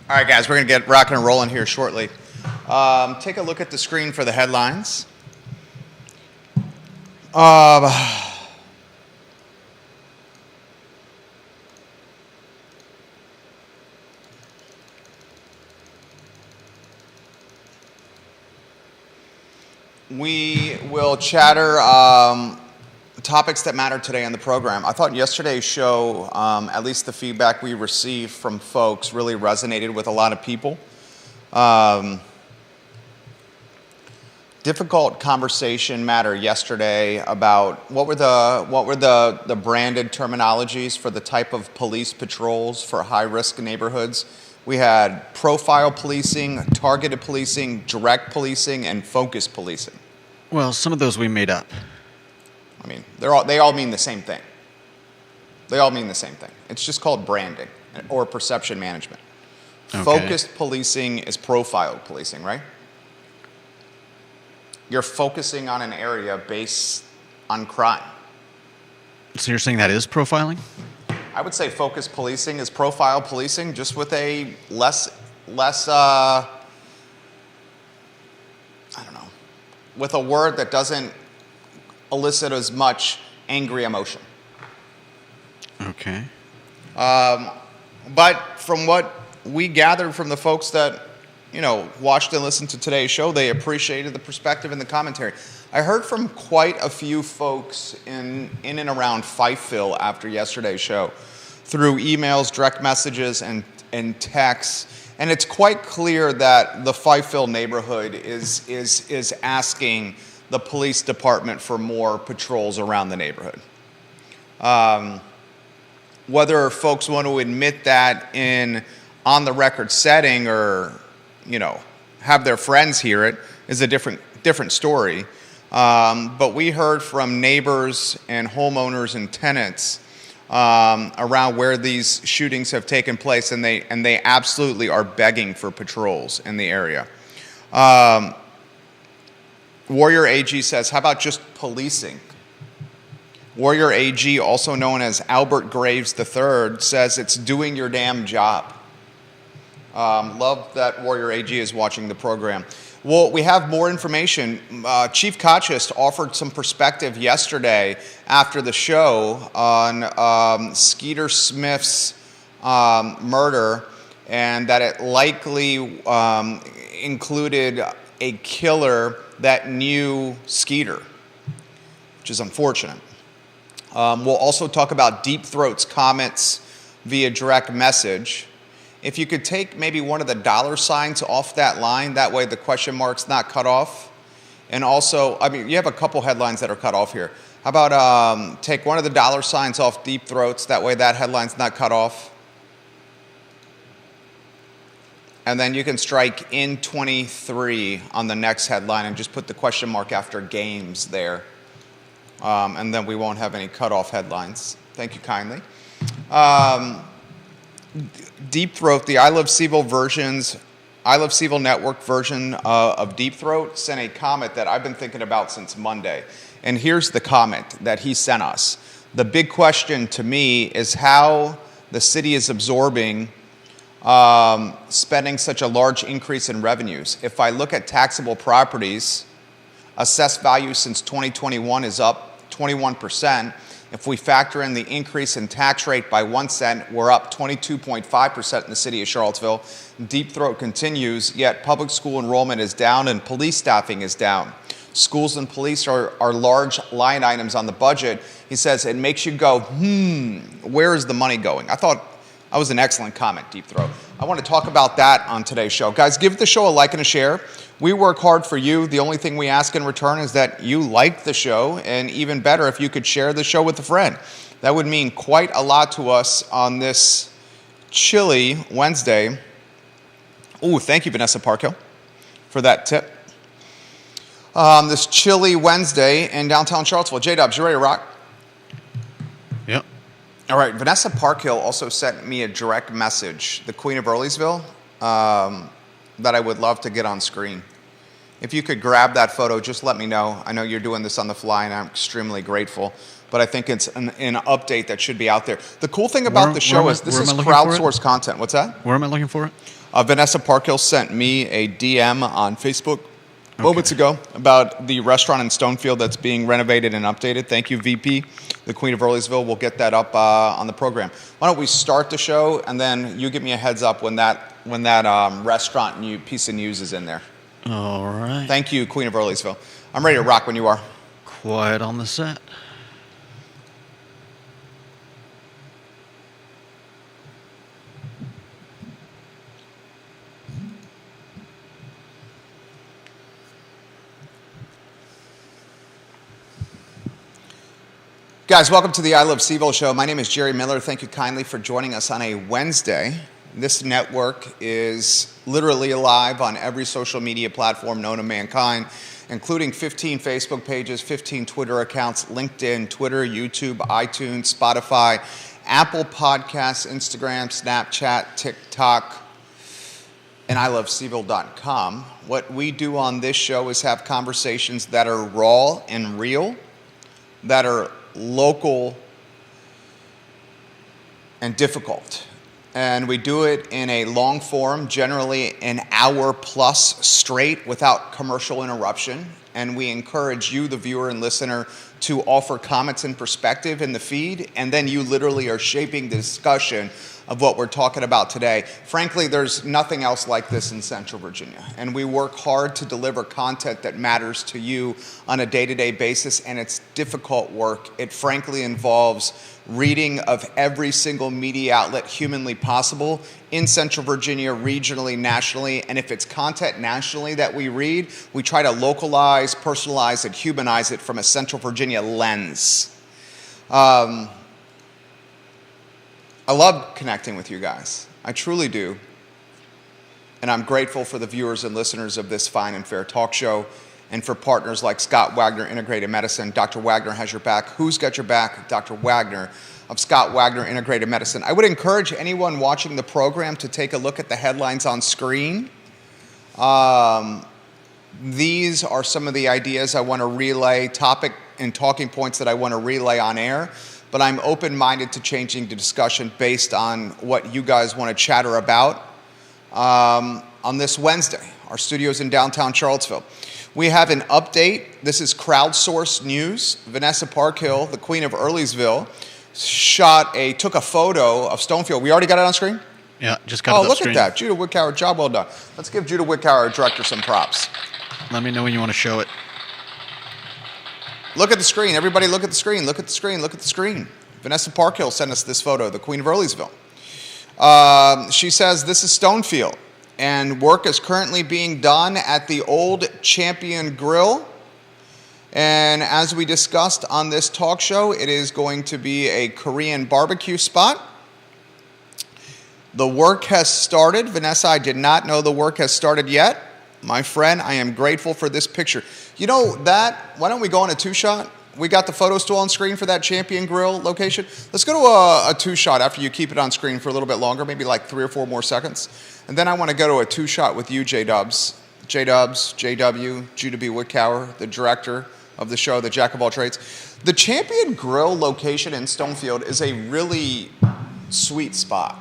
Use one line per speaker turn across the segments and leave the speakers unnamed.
All right, guys, we're going to get rocking and rolling here shortly. Take a look at the screen for the headlines. We will chatter topics that matter today on the program. I thought yesterday's show, at least the feedback we received from folks, really resonated with a lot of people. Difficult conversation matter yesterday about what were the branded terminologies for the type of police patrols for high-risk neighborhoods. We had profile policing, targeted policing, direct policing, and focus policing.
Well, some of those we made up.
I mean, they all mean the same thing. They all mean the same thing. It's just called branding or perception management. Okay. Focused policing is profiled policing, right? You're focusing on an area based on crime.
So you're saying that is profiling?
I would say focused policing is profile policing, just with a less with a word that doesn't elicit as much angry emotion.
Okay.
But from what we gathered from the folks that, watched and listened to today's show, they appreciated the perspective and the commentary. I heard from quite a few folks in and around Fifeville after yesterday's show, through emails, direct messages, and texts. And it's quite clear that the Fifeville neighborhood is asking the police department for more patrols around the neighborhood. Whether folks want to admit that in on-the-record setting or, have their friends hear it is a different story. But we heard from neighbors and homeowners and tenants around where these shootings have taken place, and they absolutely are begging for patrols in the area. Warrior AG says, how about just policing? Warrior AG, also known as Albert Graves III, says it's doing your damn job. Love that Warrior AG is watching the program. Well, we have more information. Chief Kachist offered some perspective yesterday after the show on Skeeter Smith's murder, and that it likely included a killer that knew Skeeter, which is unfortunate. We'll also talk about Deep Throat's comments via direct message. If you could take maybe one of the dollar signs off that line, that way the question mark's not cut off. And also, you have a couple headlines that are cut off here. How about take one of the dollar signs off Deep Throats, that way that headline's not cut off. And then you can strike in 23 on the next headline and just put the question mark after games there. And then we won't have any cut off headlines. Thank you kindly. Deep Throat, the I Love Seville Network version of Deep Throat sent a comment that I've been thinking about since Monday. And here's the comment that he sent us. The big question to me is how the city is absorbing spending such a large increase in revenues. If I look at taxable properties, assessed value since 2021 is up 21%. If we factor in the increase in tax rate by 1 cent, we're up 22.5% in the city of Charlottesville. Deep Throat continues, yet public school enrollment is down and police staffing is down. Schools and police are large line items on the budget. He says it makes you go, where is the money going? I thought that was an excellent comment, Deep Throat. I want to talk about that on today's show. Guys, give the show a like and a share. We work hard for you. The only thing we ask in return is that you like the show, and even better if you could share the show with a friend. That would mean quite a lot to us on this chilly Wednesday. Ooh, thank you, Vanessa Parkhill, for that tip. This chilly Wednesday in downtown Charlottesville. J-Dubs, you ready to rock?
Yep.
All right, Vanessa Parkhill also sent me a direct message, the Queen of Earlysville, that I would love to get on screen. If you could grab that photo, just let me know. I know you're doing this on the fly, and I'm extremely grateful. But I think it's an update that should be out there. The cool thing about the show is this is crowdsourced content. What's that?
Where am I looking for it?
Vanessa Parkhill sent me a DM on Facebook moments ago about the restaurant in Stonefield that's being renovated and updated. Thank you, VP, the Queen of Earlysville. We'll get that up on the program. Why don't we start the show, and then you give me a heads up when that restaurant piece of news is in there.
All right.
Thank you, Queen of Earlysville. I'm ready to rock when you are.
Quiet on the set.
Guys, welcome to the I Love Seville show. My name is Jerry Miller. Thank you kindly for joining us on a Wednesday. This network is literally alive on every social media platform known to mankind, including 15 Facebook pages, 15 Twitter accounts, LinkedIn, Twitter, YouTube, iTunes, Spotify, Apple Podcasts, Instagram, Snapchat, TikTok, and iloveseville.com. What we do on this show is have conversations that are raw and real, that are local and difficult. And we do it in a long form, generally an hour plus straight without commercial interruption. And we encourage you, the viewer and listener, to offer comments and perspective in the feed. And then you literally are shaping the discussion of what we're talking about today. Frankly, there's nothing else like this in Central Virginia. And we work hard to deliver content that matters to you on a day-to-day basis, and it's difficult work. It frankly involves reading of every single media outlet humanly possible in Central Virginia, regionally, nationally, and if it's content nationally that we read, we try to localize, personalize, and humanize it from a Central Virginia lens. I love connecting with you guys. I truly do. And I'm grateful for the viewers and listeners of this fine and fair talk show, and for partners like Scott Wagner Integrated Medicine. Dr. Wagner has your back. Who's got your back? Dr. Wagner of Scott Wagner Integrated Medicine. I would encourage anyone watching the program to take a look at the headlines on screen. These are some of the ideas I want to relay, topic and talking points that I want to relay on air. But I'm open-minded to changing the discussion based on what you guys want to chatter about on this Wednesday. Our studio's in downtown Charlottesville. We have an update. This is crowdsourced news. Vanessa Parkhill, the Queen of Earlysville, took a photo of Stonefield. We already got it on screen?
Yeah, just got it up
look
screen.
at that. Judah Wickower, job well done. Let's give Judah Wickower, our director, some props.
Let me know when you want to show it.
Look at the screen. Everybody look at the screen. Look at the screen. Look at the screen. Vanessa Parkhill sent us this photo, the Queen of Earlysville. She says, this is Stonefield, and work is currently being done at the old Champion Grill. And as we discussed on this talk show, it is going to be a Korean barbecue spot. The work has started. Vanessa, I did not know the work has started yet. My friend, I am grateful for this picture. You know that, why don't we go on a two-shot? We got the photo still on screen for that Champion Grill location. Let's go to a two-shot after you keep it on screen for a little bit longer, maybe like 3 or 4 more seconds. And then I want to go to a two-shot with you, J-Dubs. J-Dubs, JW, Judah B. Wickower, the director of the show, the Jack of all trades. The Champion Grill location in Stonefield is a really sweet spot.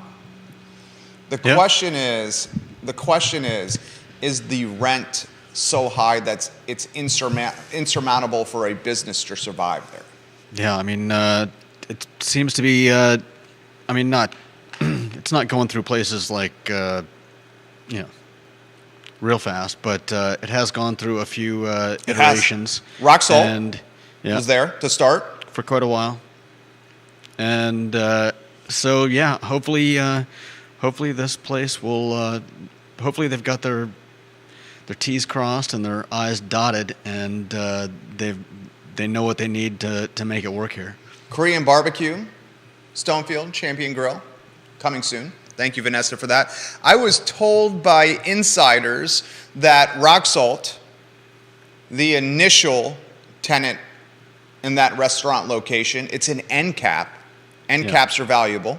The question is the rent so high that it's insurmountable for a business to survive there?
Yeah, I mean, it seems to be, it's not going through places like, real fast, but it has gone through a few iterations.
Rock Salt
and
was there to start
for quite a while. And hopefully this place will, hopefully they've got their T's crossed and their I's dotted, and they know what they need to make it work here.
Korean barbecue, Stonefield, Champion Grill, coming soon. Thank you, Vanessa, for that. I was told by insiders that Rock Salt, the initial tenant in that restaurant location, it's an end cap. End caps are valuable.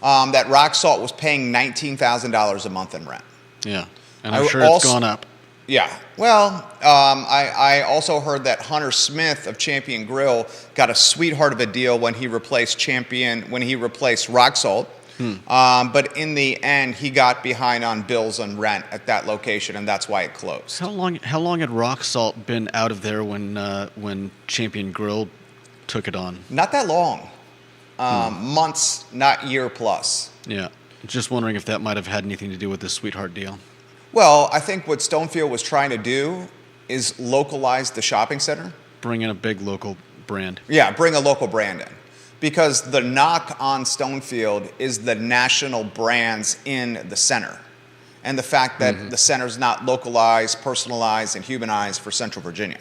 That Rock Salt was paying $19,000 a month in rent.
Yeah, and I'm sure it's gone up.
Yeah. Well, I also heard that Hunter Smith of Champion Grill got a sweetheart of a deal when he replaced Rock Salt. But in the end, he got behind on bills and rent at that location, and that's why it closed.
How long had Rock Salt been out of there when Champion Grill took it on?
Not that long. Months, not year plus.
Yeah. Just wondering if that might have had anything to do with the Sweetheart deal.
Well, I think what Stonefield was trying to do is localize the shopping center.
Bring in a big local brand.
Yeah, bring a local brand in. Because the knock on Stonefield is the national brands in the center. And the fact that the center's not localized, personalized, and humanized for Central Virginia.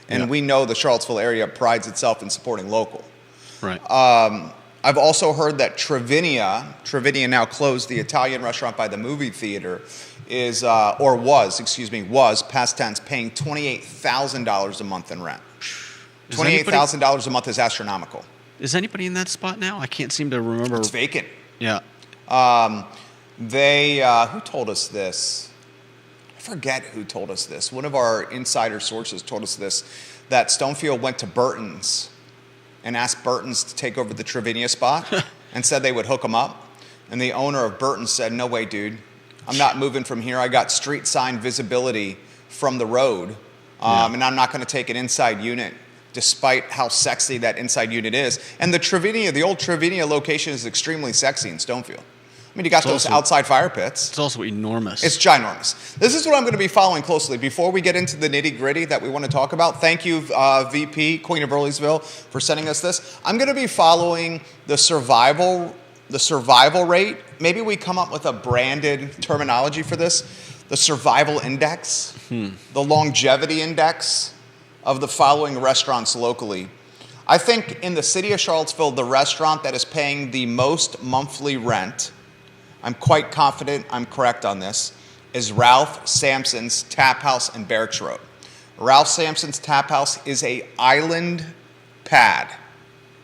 And we know the Charlottesville area prides itself in supporting local.
Right.
I've also heard that Trevinia now closed, the Italian restaurant by the movie theater, was, past tense, paying $28,000 a month in rent. $28,000 a month is astronomical.
Is anybody in that spot now? I can't seem to remember.
It's vacant.
Yeah.
Who told us this? I forget who told us this. One of our insider sources told us this, that Stonefield went to Burton's and asked Burton's to take over the Trevinia spot and said they would hook them up. And the owner of Burton's said, no way, dude. I'm not moving from here. I got street sign visibility from the road, and I'm not going to take an inside unit, despite how sexy that inside unit is. And the old Trevinia location is extremely sexy in Stonefield. I mean, you got those outside fire pits.
It's also enormous.
It's ginormous. This is what I'm going to be following closely. Before we get into the nitty-gritty that we want to talk about, thank you, VP, Queen of Burleysville, for sending us this. I'm going to be following the survival rate. Maybe we come up with a branded terminology for this. The survival index, the longevity index of the following restaurants locally. I think in the city of Charlottesville, the restaurant that is paying the most monthly rent, I'm quite confident I'm correct on this, is Ralph Sampson's Tap House in Barracks Road. Ralph Sampson's Tap House is an island pad.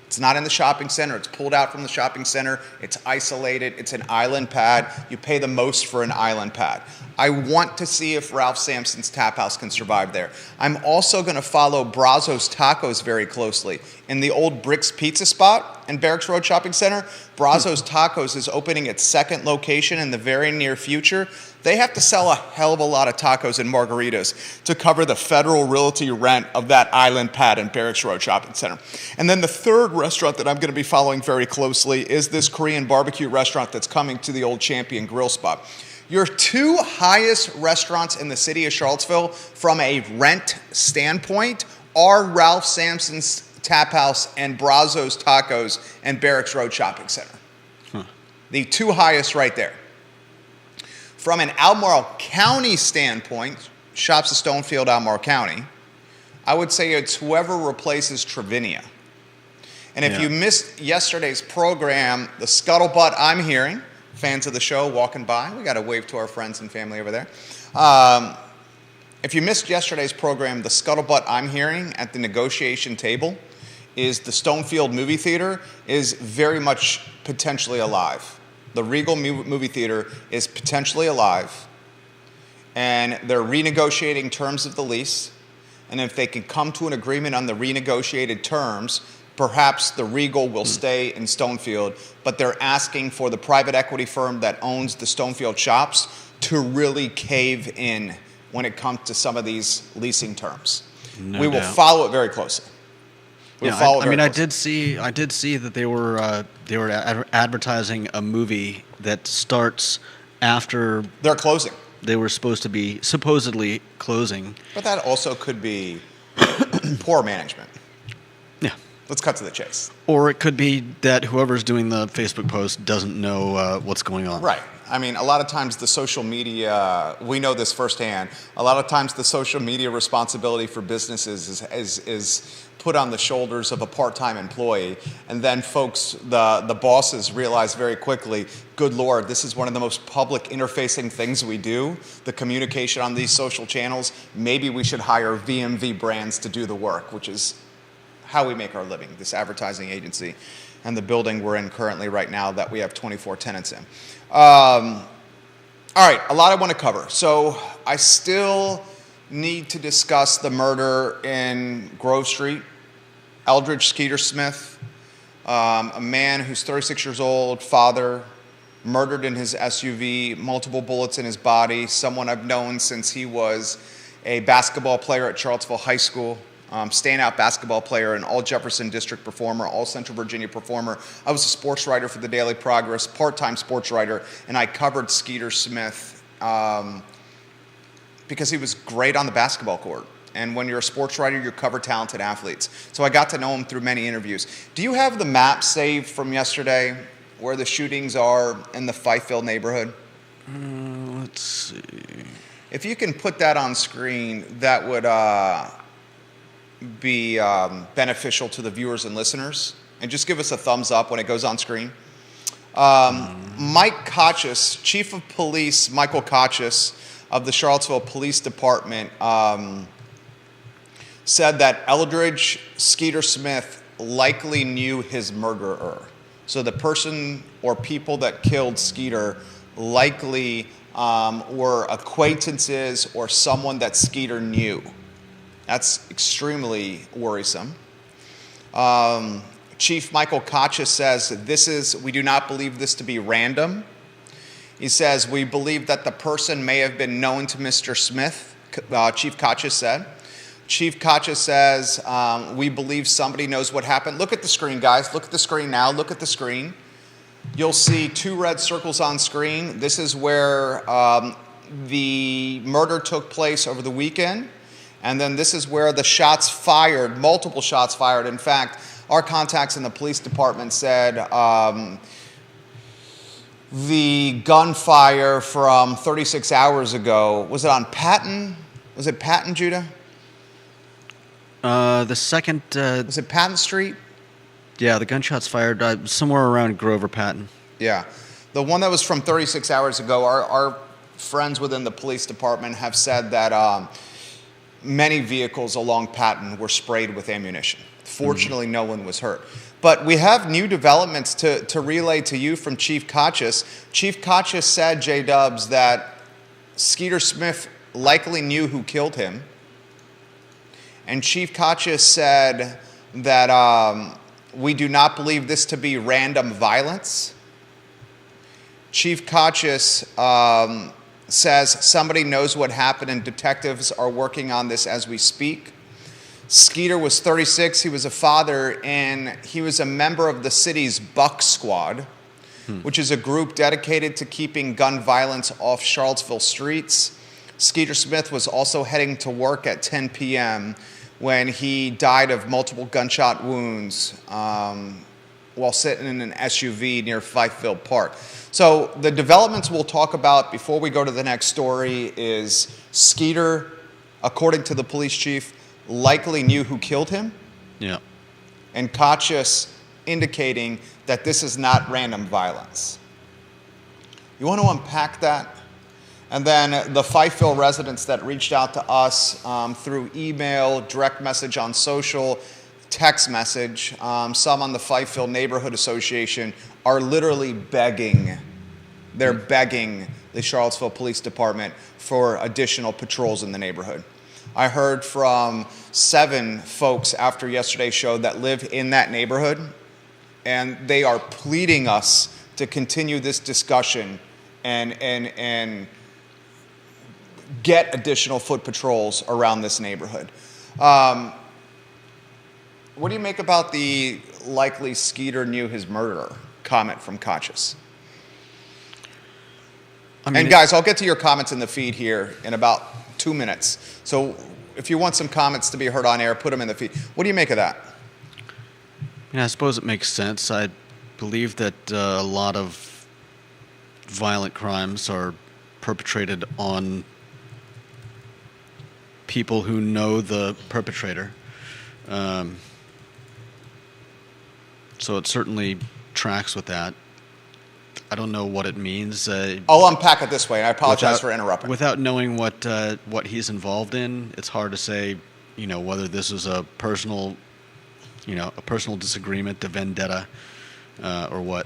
It's not in the shopping center. It's pulled out from the shopping center. It's isolated. It's an island pad. You pay the most for an island pad. I want to see if Ralph Sampson's Tap House can survive there. I'm also going to follow Brazos Tacos very closely. In the old Bricks Pizza spot in Barracks Road Shopping Center, Brazos Tacos is opening its second location in the very near future. They have to sell a hell of a lot of tacos and margaritas to cover the federal realty rent of that island pad in Barracks Road Shopping Center. And then the third restaurant that I'm going to be following very closely is this Korean barbecue restaurant that's coming to the old Champion Grill spot. Your two highest restaurants in the city of Charlottesville from a rent standpoint are Ralph Sampson's Tap House and Brazos Tacos and Barracks Road Shopping Center. The two highest right there. From an Albemarle County standpoint, Shops of Stonefield, Albemarle County, I would say it's whoever replaces Trevinia. And if you missed yesterday's program, the scuttlebutt I'm hearing, fans of the show walking by, we got to wave to our friends and family over there. If you missed yesterday's program, the scuttlebutt I'm hearing at the negotiation table is the Stonefield movie theater is very much potentially alive. The Regal movie theater is potentially alive, and they're renegotiating terms of the lease. And if they can come to an agreement on the renegotiated terms, perhaps the Regal will stay in Stonefield, but they're asking for the private equity firm that owns the Stonefield shops to really cave in when it comes to some of these leasing terms. We will follow it very closely.
I did see that they were advertising a movie that starts after
they're closing.
They were supposedly closing.
But that also could be poor management.
Yeah.
Let's cut to the chase.
Or it could be that whoever's doing the Facebook post doesn't know what's going on.
Right. I mean, a lot of times the social media, we know this firsthand, a lot of times the social media responsibility for businesses is put on the shoulders of a part-time employee. And then folks, the bosses realize very quickly, good Lord, this is one of the most public interfacing things we do, the communication on these social channels. Maybe we should hire VMV Brands to do the work, which is how we make our living, this advertising agency and the building we're in currently right now that we have 24 tenants in. All right, a lot I want to cover. So I still need to discuss the murder in Grove Street. Eldridge Skeeter Smith, a man who's 36 years old, father, murdered in his SUV, multiple bullets in his body, someone I've known since he was a basketball player at Charlottesville High School, standout basketball player, an all Jefferson District performer, all Central Virginia performer. I was a sports writer for the Daily Progress, part-time sports writer, and I covered Skeeter Smith because he was great on the basketball court. And when you're a sports writer, you cover talented athletes. So I got to know him through many interviews. Do you have the map saved from yesterday where the shootings are in the Fifeville neighborhood?
Let's see.
If you can put that on screen, that would be beneficial to the viewers and listeners. And just give us a thumbs up when it goes on screen. Mike Kotchis, Chief of Police Michael Kotchis of the Charlottesville Police Department, said that Eldridge Skeeter Smith likely knew his murderer. So the person or people that killed Skeeter likely were acquaintances or someone that Skeeter knew. That's extremely worrisome. Chief Michael Kotchis says, we do not believe this to be random. He says, we believe that the person may have been known to Mr. Smith, Chief Kotchis said. Chief Kotchis says, we believe somebody knows what happened. Look at the screen, guys. Look at the screen now. Look at the screen. You'll see 2 red circles on screen. This is where the murder took place over the weekend. And then this is where the shots fired, multiple shots fired. In fact, our contacts in the police department said the gunfire from 36 hours ago, was it on Patton? Was it Patton, Judah?
The second...
was it Patton Street?
Yeah, the gunshots fired somewhere around Grover Patton.
Yeah. The one that was from 36 hours ago, our friends within the police department have said that many vehicles along Patton were sprayed with ammunition. Fortunately, no one was hurt. But we have new developments to relay to you from Chief Kotchis. Chief Kotchis said, J-Dubs, that Skeeter Smith likely knew who killed him. And Chief Kotchis said that we do not believe this to be random violence. Chief Kotchis says somebody knows what happened and detectives are working on this as we speak. Skeeter was 36, he was a father, and he was a member of the city's Buck Squad, which is a group dedicated to keeping gun violence off Charlottesville streets. Skeeter Smith was also heading to work at 10 p.m. when he died of multiple gunshot wounds while sitting in an SUV near Fifeville Park. So the developments we'll talk about before we go to the next story is Skeeter, according to the police chief, likely knew who killed him.
Yeah.
And Kotchis indicating that this is not random violence. You want to unpack that? And then the Fifeville residents that reached out to us through email, direct message on social, text message, some on the Fifeville Neighborhood Association are literally begging. They're begging the Charlottesville Police Department for additional patrols in the neighborhood. I heard from 7 folks after yesterday's show that live in that neighborhood, and they are pleading us to continue this discussion and get additional foot patrols around this neighborhood. What do you make about the likely Skeeter knew his murderer comment from Kotchis? And guys, I'll get to your comments in the feed here in about 2 minutes. So if you want some comments to be heard on air, put them in the feed. What do you make of that?
I suppose it makes sense. I believe that a lot of violent crimes are perpetrated on people who know the perpetrator. So it certainly tracks with that. I don't know what it means.
I'll unpack it this way, and I apologize for interrupting.
Without knowing what he's involved in, it's hard to say, whether this is a personal disagreement, a vendetta, or what.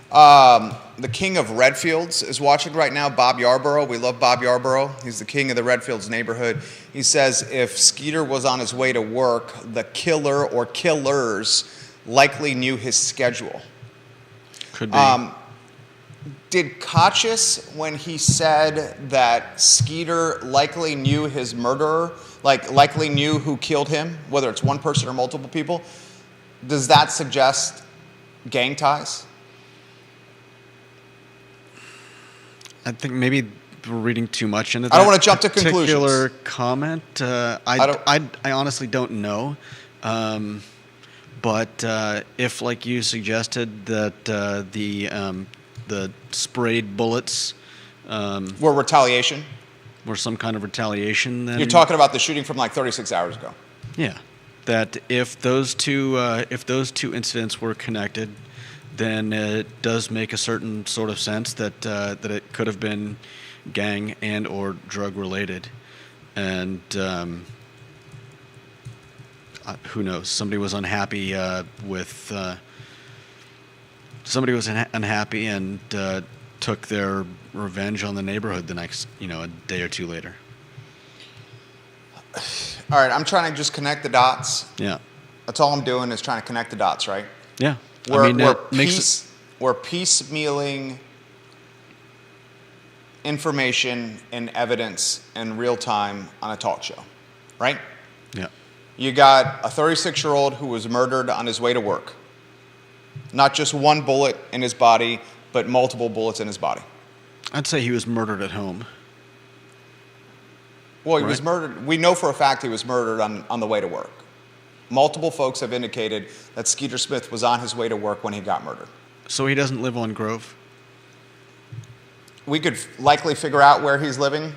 The king of Redfields is watching right now, Bob Yarborough. We love Bob Yarborough. He's the king of the Redfields neighborhood. He says if Skeeter was on his way to work, the killer or killers likely knew his schedule.
Could be.
Did Kachis, when he said that Skeeter likely knew his murderer, like likely knew who killed him, whether it's one person or multiple people, does that suggest gang ties?
I think maybe we're reading too much into that.
I don't want to jump to
particular
conclusions.
comment. I honestly don't know. But if, like you suggested, that the sprayed bullets
Were retaliation?
were some kind of retaliation, then
You're talking about the shooting from like 36 hours ago.
yeah, that if those two incidents were connected, then it does make a certain sort of sense that that it could have been gang and or drug related, and who knows? Somebody was unhappy with. Somebody was unhappy and took their revenge on the neighborhood the next, a day or two later.
All right, I'm trying to just connect the dots.
Yeah.
That's all I'm doing is trying to connect the dots, right?
Yeah.
We're
it
we're piecemealing information and evidence in real time on a talk show, right?
Yeah.
You got a 36-year-old who was murdered on his way to work. Not just one bullet in his body, but multiple bullets in his body.
I'd say he was murdered at home.
Well, he was murdered. We know for a fact he was murdered on the way to work. Multiple folks have indicated that Skeeter Smith was on his way to work when he got murdered.
So he doesn't live on Grove?
We could likely figure out where he's living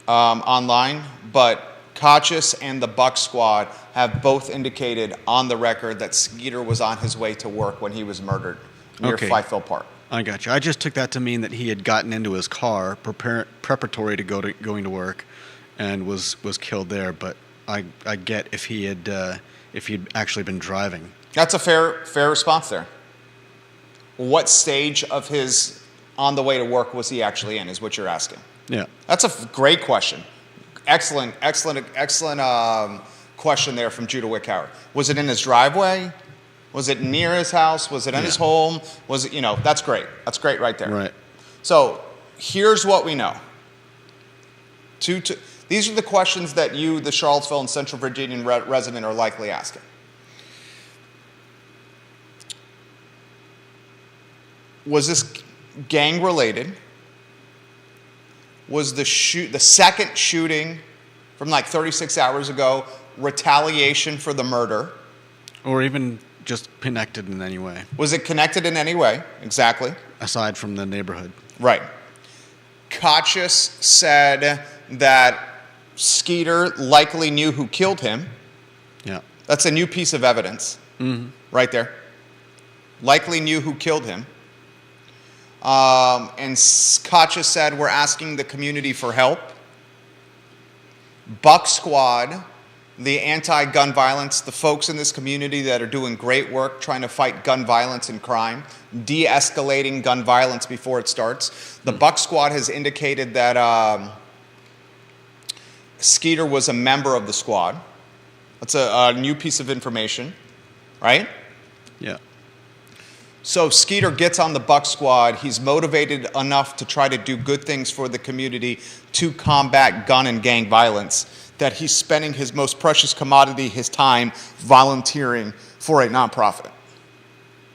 online, but Kachis and the Buck Squad have both indicated on the record that Skeeter was on his way to work when he was murdered near Fifeville Park.
I got you. I just took that to mean that he had gotten into his car preparatory to going to work, and was killed there. But I get if he'd actually been driving.
That's a fair response there. What stage of his on the way to work was he actually in? Is what you're asking.
Yeah.
That's a great question. Excellent question there from Judah Wickhauer. Was it in his driveway? Was it near his house? Was it in his home? Was it, that's great. That's great right there.
Right.
So here's what we know. These are the questions that you, the Charlottesville and Central Virginian resident, are likely asking. Was this gang related? Was the second shooting from like 36 hours ago retaliation for the murder?
Or even just connected in any way.
Was it connected in any way? Exactly.
Aside from the neighborhood.
Right. Kachis said that Skeeter likely knew who killed him.
Yeah.
That's a new piece of evidence right there. Likely knew who killed him. And Kachis said, we're asking the community for help. Buck Squad, the anti-gun violence, the folks in this community that are doing great work trying to fight gun violence and crime, de-escalating gun violence before it starts. The Buck Squad has indicated that Skeeter was a member of the squad. That's a new piece of information, right?
Yeah.
So Skeeter gets on the Buck Squad. He's motivated enough to try to do good things for the community to combat gun and gang violence that he's spending his most precious commodity, his time, volunteering for a nonprofit.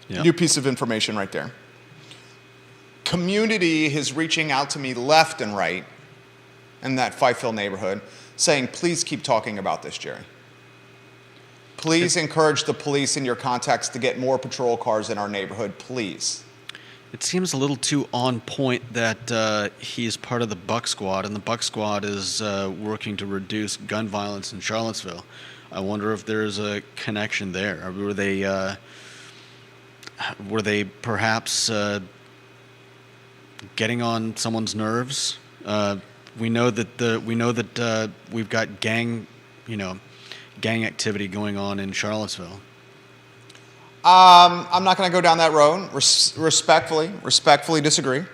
Yeah.
New piece of information right there. Community is reaching out to me left and right in that Fifeville neighborhood saying, please keep talking about this, Jerry. Please encourage the police in your contacts to get more patrol cars in our neighborhood, please.
It seems a little too on point that he's part of the Buck Squad, and the Buck Squad is working to reduce gun violence in Charlottesville. I wonder if there's a connection there. Or were they perhaps getting on someone's nerves? We know that we've got gang activity going on in Charlottesville.
I'm not going to go down that road. Respectfully disagree.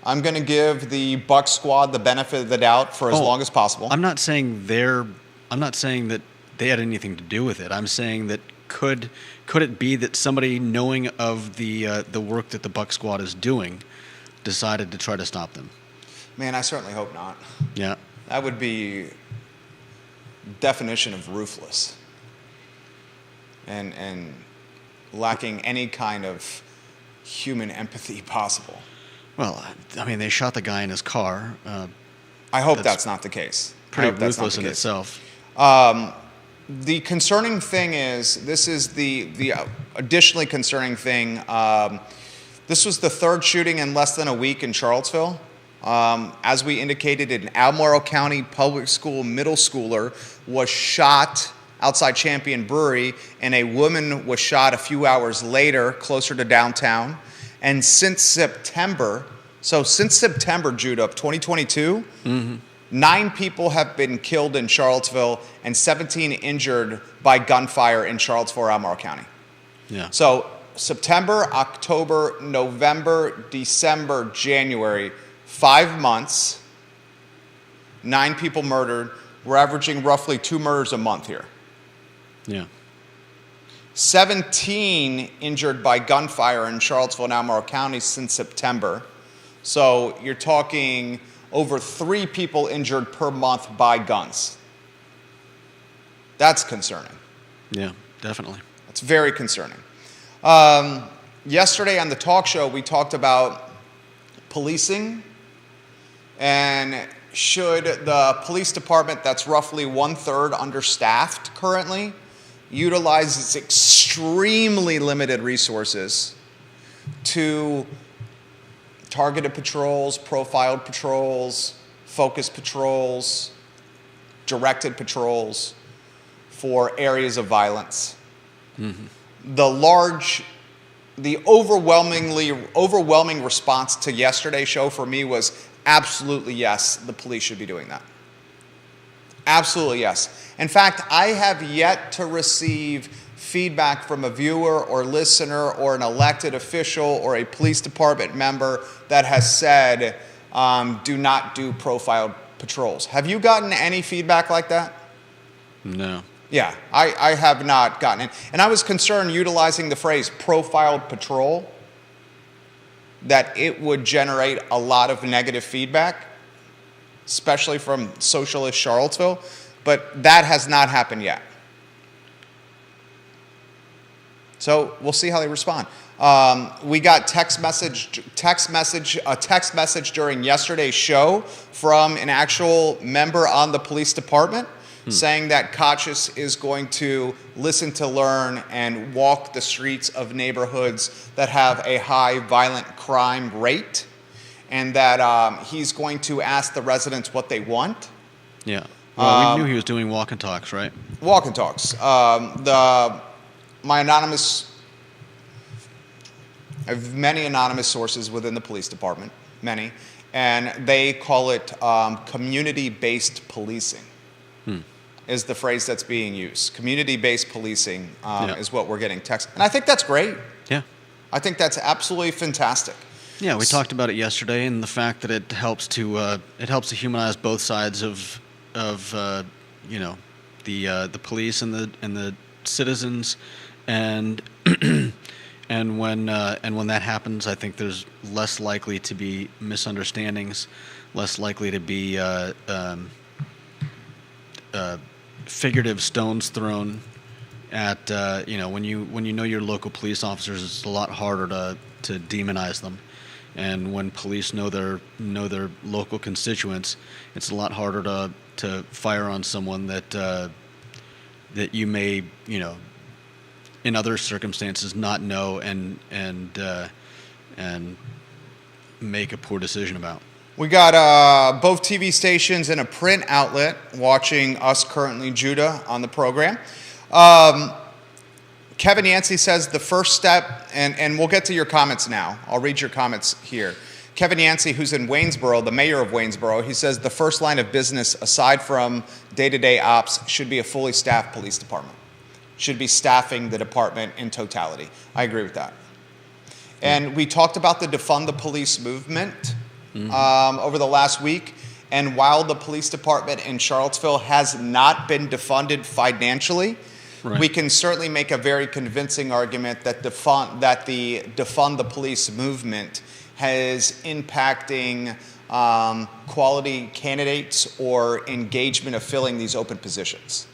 I'm going to give the Buck Squad the benefit of the doubt for as long as possible.
I'm not saying that they had anything to do with it. I'm saying that could it be that somebody knowing of the work that the Buck Squad is doing decided to try to stop them?
Man, I certainly hope not.
Yeah.
That would be definition of ruthless and lacking any kind of human empathy possible.
Well, I mean, they shot the guy in his car.
I hope that's not the case.
Pretty ruthless in itself.
The concerning thing is, this is the additionally concerning thing. This was the third shooting in less than a week in Charlottesville. As we indicated, an Albemarle County Public School middle schooler was shot outside Champion Brewery, and a woman was shot a few hours later closer to downtown. And since September, Judah, of 2022, 9 people have been killed in Charlottesville and 17 injured by gunfire in Charlottesville, Albemarle County.
Yeah.
So September, October, November, December, January, 5 months, 9 people murdered. We're averaging roughly 2 murders a month here.
Yeah.
17 injured by gunfire in Charlottesville and Albemarle County since September. So you're talking over 3 people injured per month by guns. That's concerning.
Yeah, definitely.
That's very concerning. Yesterday on the talk show, we talked about policing and should the police department, that's roughly 1/3 understaffed currently, utilize its extremely limited resources to targeted patrols, profiled patrols, focused patrols, directed patrols for areas of violence. The overwhelming response to yesterday's show for me was absolutely yes, the police should be doing that. Absolutely yes. In fact, I have yet to receive feedback from a viewer or listener or an elected official or a police department member that has said, do not do profiled patrols. Have you gotten any feedback like that?
No.
Yeah, I have not gotten it. And I was concerned utilizing the phrase profiled patrol, that it would generate a lot of negative feedback, especially from socialist Charlottesville, but that has not happened yet. So we'll see how they respond. We got text message during yesterday's show from an actual member on the police department saying that Kochis is going to listen to learn and walk the streets of neighborhoods that have a high violent crime rate, and that he's going to ask the residents what they want.
Yeah. Well, we knew he was doing walk and talks, right?
Walk and talks. My anonymous, I have many anonymous sources within the police department, many, and they call it community-based policing. Is the phrase that's being used. Community-based policing is what we're getting text. And I think that's great.
Yeah.
I think that's absolutely fantastic.
Yeah, we talked about it yesterday, and the fact that it helps to humanize both sides of the police and the citizens, and and when that happens, I think there's less likely to be misunderstandings, less likely to be figurative stones thrown at when you know your local police officers, it's a lot harder to demonize them, and when police know their local constituents, it's a lot harder to fire on someone that you may in other circumstances not know and make a poor decision about.
We got both TV stations and a print outlet watching us currently, Judah, on the program. Kevin Yancey says the first step, and we'll get to your comments now. I'll read your comments here. Kevin Yancey, who's in Waynesboro, the mayor of Waynesboro, he says the first line of business, aside from day-to-day ops, should be a fully staffed police department. Should be staffing the department in totality. I agree with that. And we talked about the defund the police movement over the last week. And while the police department in Charlottesville has not been defunded financially,
Right.
We can certainly make a very convincing argument that the defund the police movement is impacting quality candidates or engagement of filling these open positions.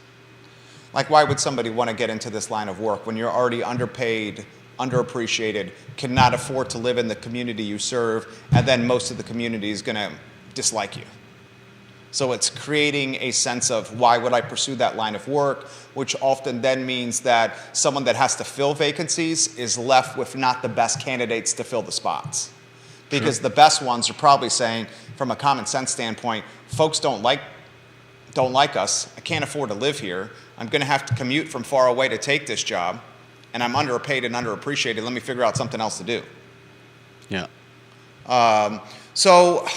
Like, why would somebody want to get into this line of work when you're already underpaid, underappreciated, cannot afford to live in the community you serve, and then most of the community is going to dislike you? So it's creating a sense of, why would I pursue that line of work, which often then means that someone that has to fill vacancies is left with not the best candidates to fill the spots. Because the best ones are probably saying, from a common sense standpoint, folks don't like us. I can't afford to live here. I'm going to have to commute from far away to take this job, and I'm underpaid and underappreciated. Let me figure out something else to do.
Yeah.
So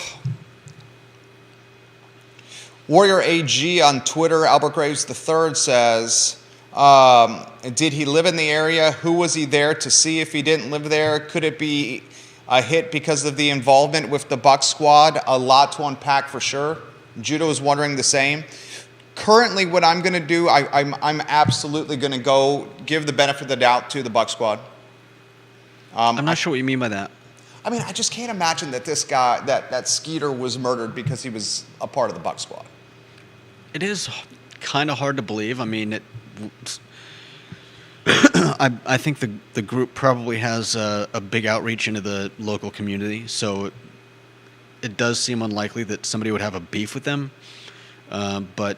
Warrior AG on Twitter, Albert Graves III says, did he live in the area? Who was he there to see if he didn't live there? Could it be a hit because of the involvement with the Buck Squad? A lot to unpack for sure. Judo is wondering the same. Currently, what I'm going to do, I'm absolutely going to go give the benefit of the doubt to the Buck Squad.
I'm not sure what you mean by that.
I mean, I just can't imagine that this guy, that Skeeter was murdered because he was a part of the Buck Squad.
It is kind of hard to believe. I mean, I think the group probably has a big outreach into the local community, so it does seem unlikely that somebody would have a beef with them. But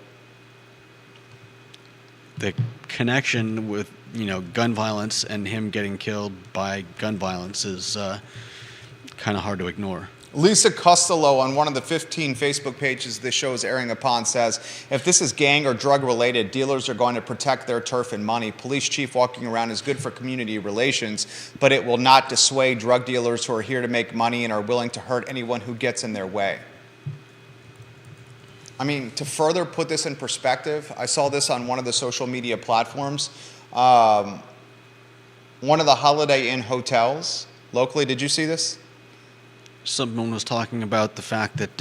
the connection with gun violence and him getting killed by gun violence is kind of hard to ignore.
Lisa Costello on one of the 15 Facebook pages this show is airing upon says, if this is gang or drug related, dealers are going to protect their turf and money. Police chief walking around is good for community relations, but it will not dissuade drug dealers who are here to make money and are willing to hurt anyone who gets in their way. I mean, to further put this in perspective, I saw this on one of the social media platforms. One of the Holiday Inn hotels locally, did you see this?
Someone was talking about the fact that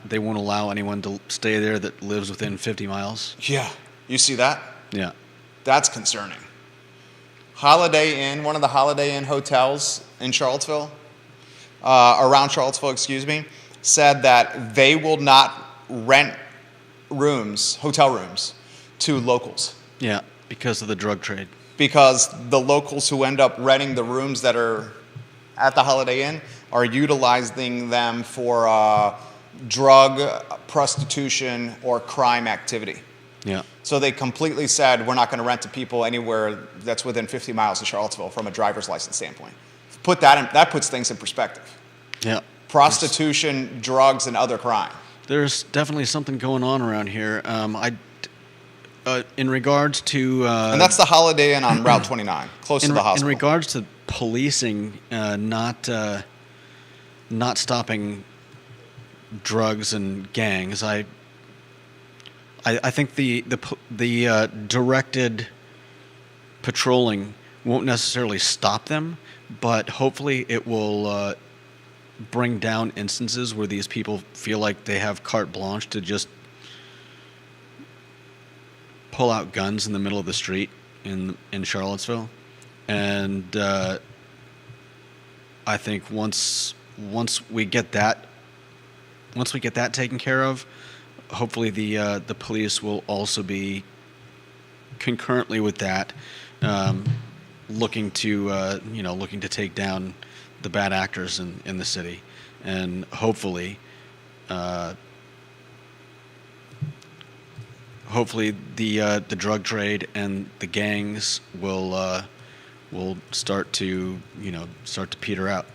they won't allow anyone to stay there that lives within 50 miles.
Yeah. You see that?
Yeah.
That's concerning. Holiday Inn, one of the Holiday Inn hotels in Charlottesville, around Charlottesville, excuse me, said that they will not rent hotel rooms, to locals.
Yeah, because of the drug trade.
Because the locals who end up renting the rooms that are at the Holiday Inn are utilizing them for drug, prostitution, or crime activity.
Yeah.
So they completely said, we're not going to rent to people anywhere that's within 50 miles of Charlottesville from a driver's license standpoint. That puts things in perspective.
Yeah.
Prostitution, drugs, and other crime.
There's definitely something going on around here. In regards to...
and that's the Holiday Inn on Route 29, close to the hospital.
In regards to policing not stopping drugs and gangs, I think the directed patrolling won't necessarily stop them, but hopefully it will bring down instances where these people feel like they have carte blanche to just pull out guns in the middle of the street in Charlottesville. And I think once we get that taken care of, hopefully the police will also be concurrently with that looking to take down the bad actors in the city, and hopefully the drug trade and the gangs will start to peter out.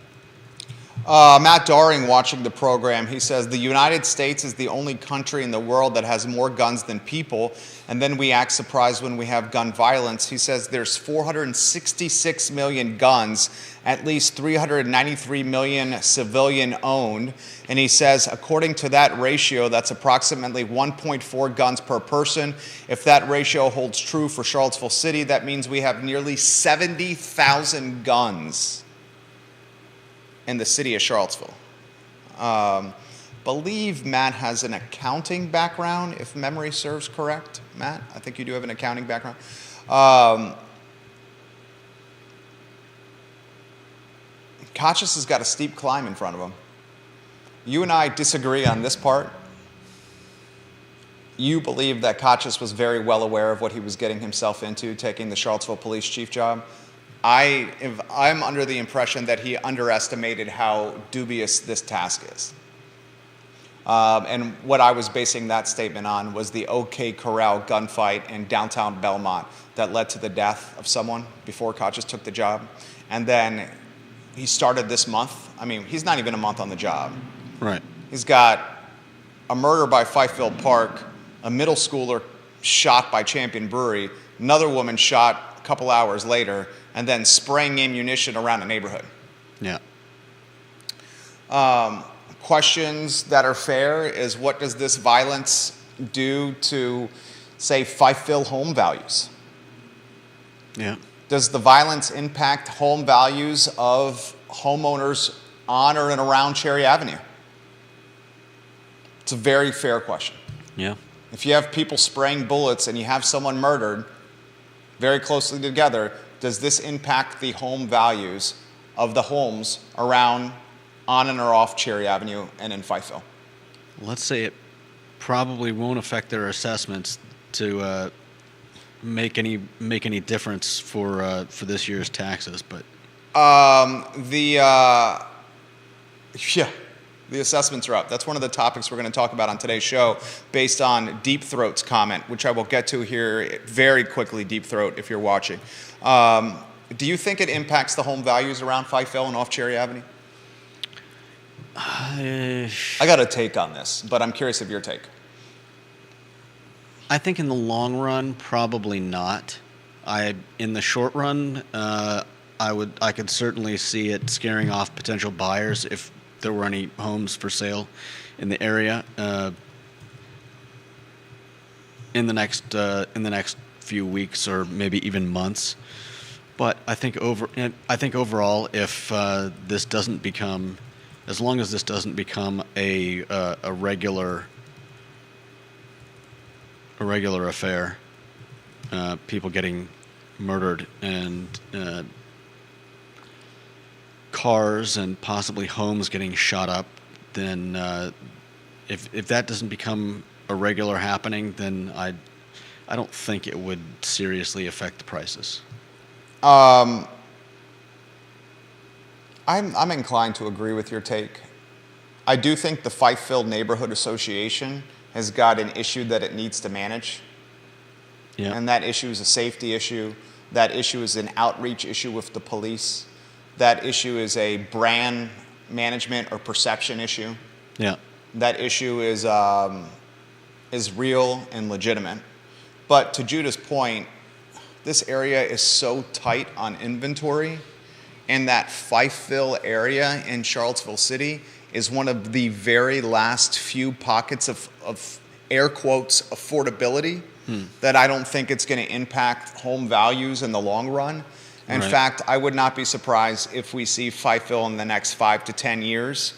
Matt Daring watching the program, he says, the United States is the only country in the world that has more guns than people, and then we act surprised when we have gun violence. He says there's 466 million guns, at least 393 million civilian owned, and he says according to that ratio, that's approximately 1.4 guns per person. If that ratio holds true for Charlottesville City, that means we have nearly 70,000 guns in the city of Charlottesville. Believe Matt has an accounting background, if memory serves correct. Matt, I think you do have an accounting background. Kachis has got a steep climb in front of him. You and I disagree on this part. You believe that Kachis was very well aware of what he was getting himself into, taking the Charlottesville police chief job. I'm under the impression that he underestimated how dubious this task is. And what I was basing that statement on was the OK Corral gunfight in downtown Belmont that led to the death of someone before Kachis took the job. And then he started this month. I mean, he's not even a month on the job.
Right.
He's got a murder by Fifield Park, a middle schooler shot by Champion Brewery, another woman shot a couple hours later, and then spraying ammunition around a neighborhood.
Yeah.
Questions that are fair is, what does this violence do to, say, Fifeville home values?
Yeah.
Does the violence impact home values of homeowners on or and around Cherry Avenue? It's a very fair question.
Yeah.
If you have people spraying bullets and you have someone murdered very closely together, does this impact the home values of the homes around, on and or off Cherry Avenue and in Fifeville?
Let's say it probably won't affect their assessments to make any difference for this year's taxes, but
the assessments are up. That's one of the topics we're going to talk about on today's show, based on Deep Throat's comment, which I will get to here very quickly. Deep Throat, if you're watching, do you think it impacts the home values around Fifeville and off Cherry Avenue? I got a take on this, but I'm curious of your take.
I think in the long run, probably not. In the short run, I could certainly see it scaring off potential buyers if there were any homes for sale in the area in the next few weeks or maybe even months. But I think overall, if this doesn't become, as long as this doesn't become a regular affair, people getting murdered and cars and possibly homes getting shot up, then if that doesn't become a regular happening, then I don't think it would seriously affect the prices.
I'm inclined to agree with your take. I do think the Fifeville Neighborhood Association has got an issue that it needs to manage.
Yeah.
And that issue is a safety issue. That issue is an outreach issue with the police. That issue is a brand management or perception issue.
Yeah.
That issue is real and legitimate. But to Judah's point, this area is so tight on inventory, and that Fifeville area in Charlottesville City is one of the very last few pockets of air quotes affordability that I don't think it's going to impact home values in the long run. In
Right.
fact, I would not be surprised if we see Fifeville in the next 5 to 10 years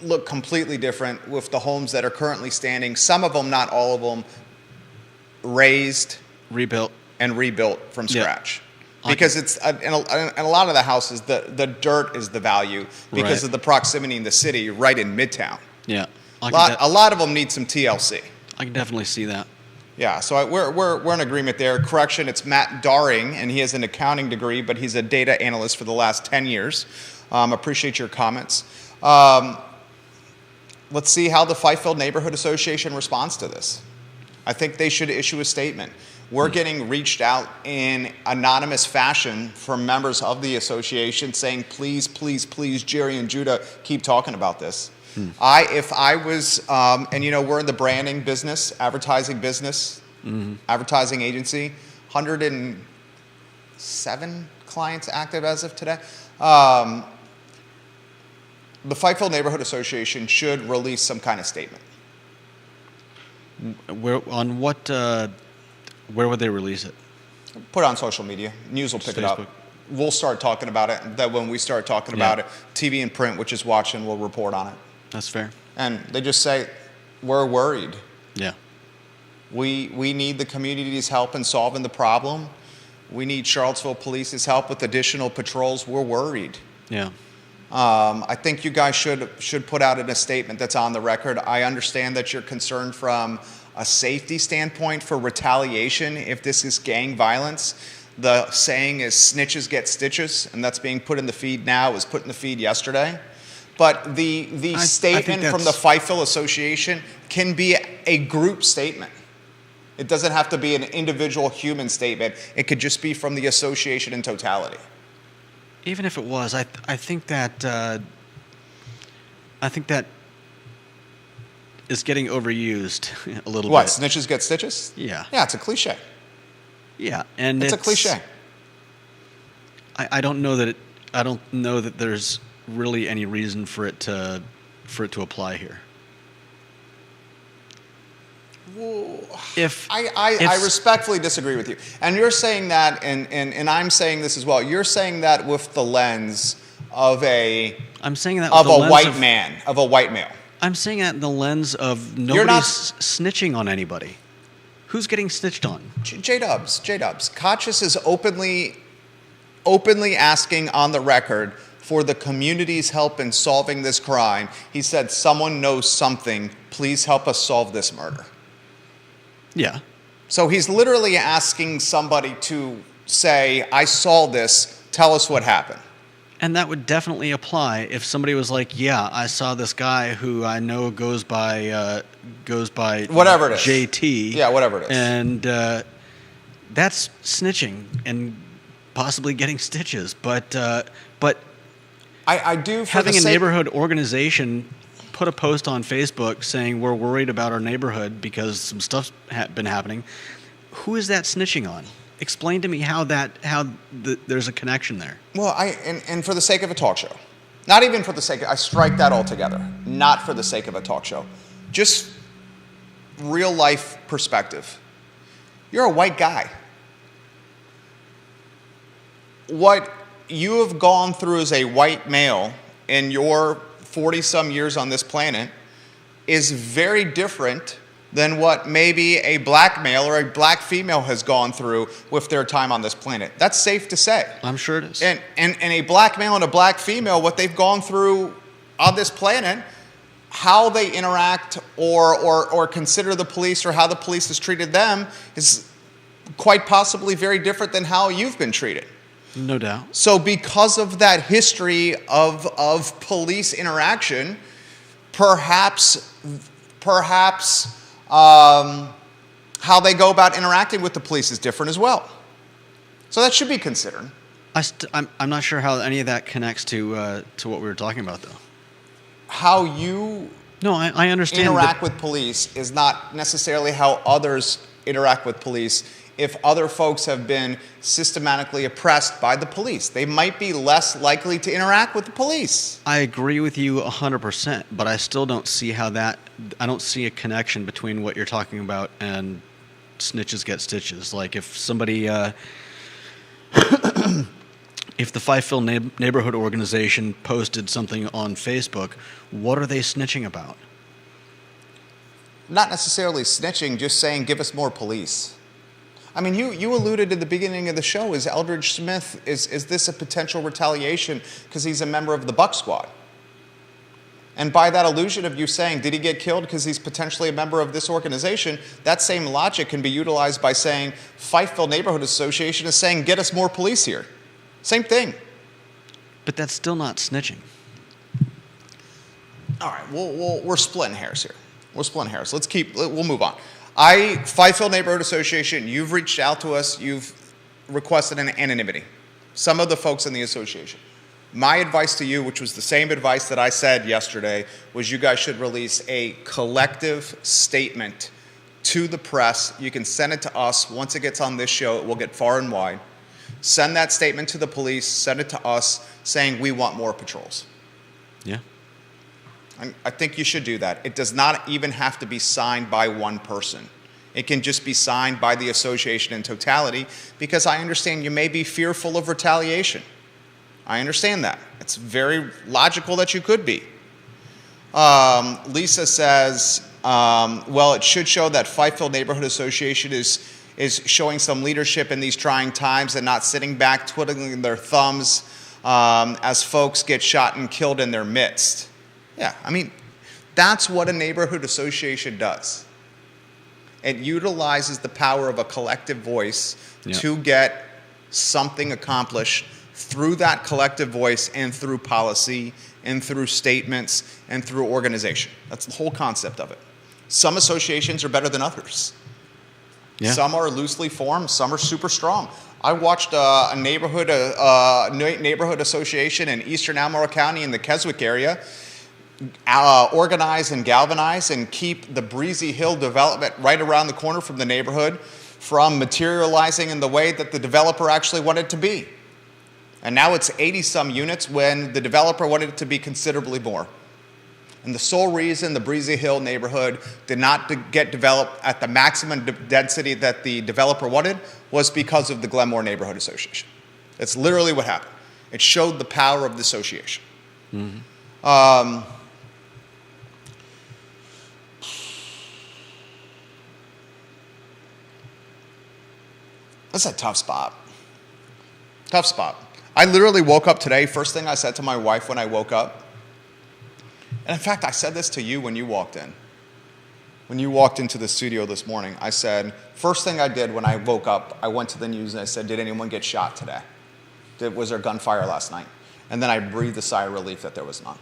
look completely different, with the homes that are currently standing, some of them, not all of them, raised
Rebuilt.
and rebuilt from
Yeah.
scratch. Because it's in a lot of the houses, the dirt is the value because
Right.
of the proximity in the city, right in Midtown.
Yeah.
A lot of them need some TLC.
I can definitely see that.
Yeah, so we're in agreement there. Correction, it's Matt Daring, and he has an accounting degree, but he's a data analyst for the last 10 years. Appreciate your comments. Let's see how the Fifeville Neighborhood Association responds to this. I think they should issue a statement. We're getting reached out in anonymous fashion from members of the association saying, please, please, please, Jerry and Judah, keep talking about this. If I was, and we're in the branding business, advertising business, advertising agency, 107 clients active as of today. The Fifeville Neighborhood Association should release some kind of statement.
Where would they release it?
Put it on social media. News will pick it
Facebook.
up. We'll start talking about it. That when we start talking about it, TV and print, which is watching, will report on it.
That's fair.
And they just say, we're worried.
Yeah.
We need the community's help in solving the problem. We need Charlottesville Police's help with additional patrols. We're worried.
Yeah.
I think you guys should put out in a statement that's on the record. I understand that you're concerned from a safety standpoint for retaliation if this is gang violence. The saying is snitches get stitches, and that's being put in the feed now. It was put in the feed yesterday. But the statement from the Fifeville Association can be a group statement. It doesn't have to be an individual human statement. It could just be from the association in totality.
Even if it was, I think that is getting overused a little
What,
bit.
snitches get stitches?
Yeah.
Yeah, it's a cliche.
Yeah, and
It's a cliche.
I don't know that there's really any reason for it to apply here.
I respectfully disagree with you. And you're saying that, and I'm saying this as well. You're saying that with the lens of a
I'm saying that
of
with the
a
lens
white
of,
man, of a white male.
I'm saying that in the lens of
You're
nobody's
not-
snitching on anybody. Who's getting snitched on?
J-Dubs. Kachis is openly asking on the record for the community's help in solving this crime. He said, someone knows something. Please help us solve this murder.
Yeah.
So he's literally asking somebody to say, I saw this, tell us what happened.
And that would definitely apply if somebody was like, yeah, I saw this guy who I know goes by
Whatever it is.
JT.
Yeah, whatever it is.
And that's snitching and possibly getting stitches. But
I do, for
having
the
a
sake-
neighborhood organization put a post on Facebook saying we're worried about our neighborhood because some stuff's been happening, who is that snitching on? Explain to me how there's a connection there.
Well, and for the sake of a talk show, not even for the sake I strike that altogether, not for the sake of a talk show, just real life perspective. You're a white guy. What you have gone through as a white male in your 40-some years on this planet is very different than what maybe a black male or a black female has gone through with their time on this planet. That's safe to say.
I'm sure it is.
And a black male and a black female, what they've gone through on this planet, how they interact or consider the police or how the police has treated them is quite possibly very different than how you've been treated.
No doubt.
So because of that history of police interaction, perhaps how they go about interacting with the police is different as well. So that should be considered.
I'm not sure how any of that connects to what we were talking about, though.
How you
No, I understand.
interact with police is not necessarily how others interact with police. If other folks have been systematically oppressed by the police, they might be less likely to interact with the police.
I agree with you 100%, but I still don't see I don't see a connection between what you're talking about and snitches get stitches. Like if somebody, if the Fifeville neighborhood organization posted something on Facebook, what are they snitching about?
Not necessarily snitching, just saying, give us more police. I mean, you alluded at the beginning of the show, is Eldridge Smith, is this a potential retaliation because he's a member of the Buck Squad? And by that allusion of you saying, did he get killed because he's potentially a member of this organization, that same logic can be utilized by saying, Fifeville Neighborhood Association is saying, get us more police here. Same thing.
But that's still not snitching.
All right, we're splitting hairs here. We're splitting hairs. We'll move on. Fifeville Neighborhood Association, you've reached out to us. You've requested an anonymity. Some of the folks in the association. My advice to you, which was the same advice that I said yesterday, was you guys should release a collective statement to the press. You can send it to us. Once it gets on this show, it will get far and wide. Send that statement to the police. Send it to us saying we want more patrols.
Yeah.
I think you should do that. It does not even have to be signed by one person. It can just be signed by the association in totality, because I understand you may be fearful of retaliation. I understand that. It's very logical that you could be. Lisa says, Well, it should show that Fifeville Neighborhood Association is showing some leadership in these trying times and not sitting back twiddling their thumbs as folks get shot and killed in their midst. Yeah, I mean, that's what a neighborhood association does. It utilizes the power of a collective voice to get something accomplished through that collective voice and through policy and through statements and through organization. That's the whole concept of it. Some associations are better than others. Yeah. Some are loosely formed, some are super strong. I watched a neighborhood association in eastern Albemarle County in the Keswick area organize and galvanize and keep the Breezy Hill development right around the corner from the neighborhood from materializing in the way that the developer actually wanted it to be. And now it's 80-some units when the developer wanted it to be considerably more. And the sole reason the Breezy Hill neighborhood did not get developed at the maximum density that the developer wanted was because of the Glenmore Neighborhood Association. That's literally what happened. It showed the power of the association. Mm-hmm. That's a tough spot. Tough spot. I literally woke up today, first thing I said to my wife when I woke up, and in fact, I said this to you when you walked in. When you walked into the studio this morning, I said, first thing I did when I woke up, I went to the news and I said, did anyone get shot today? Was there gunfire last night? And then I breathed a sigh of relief that there was none.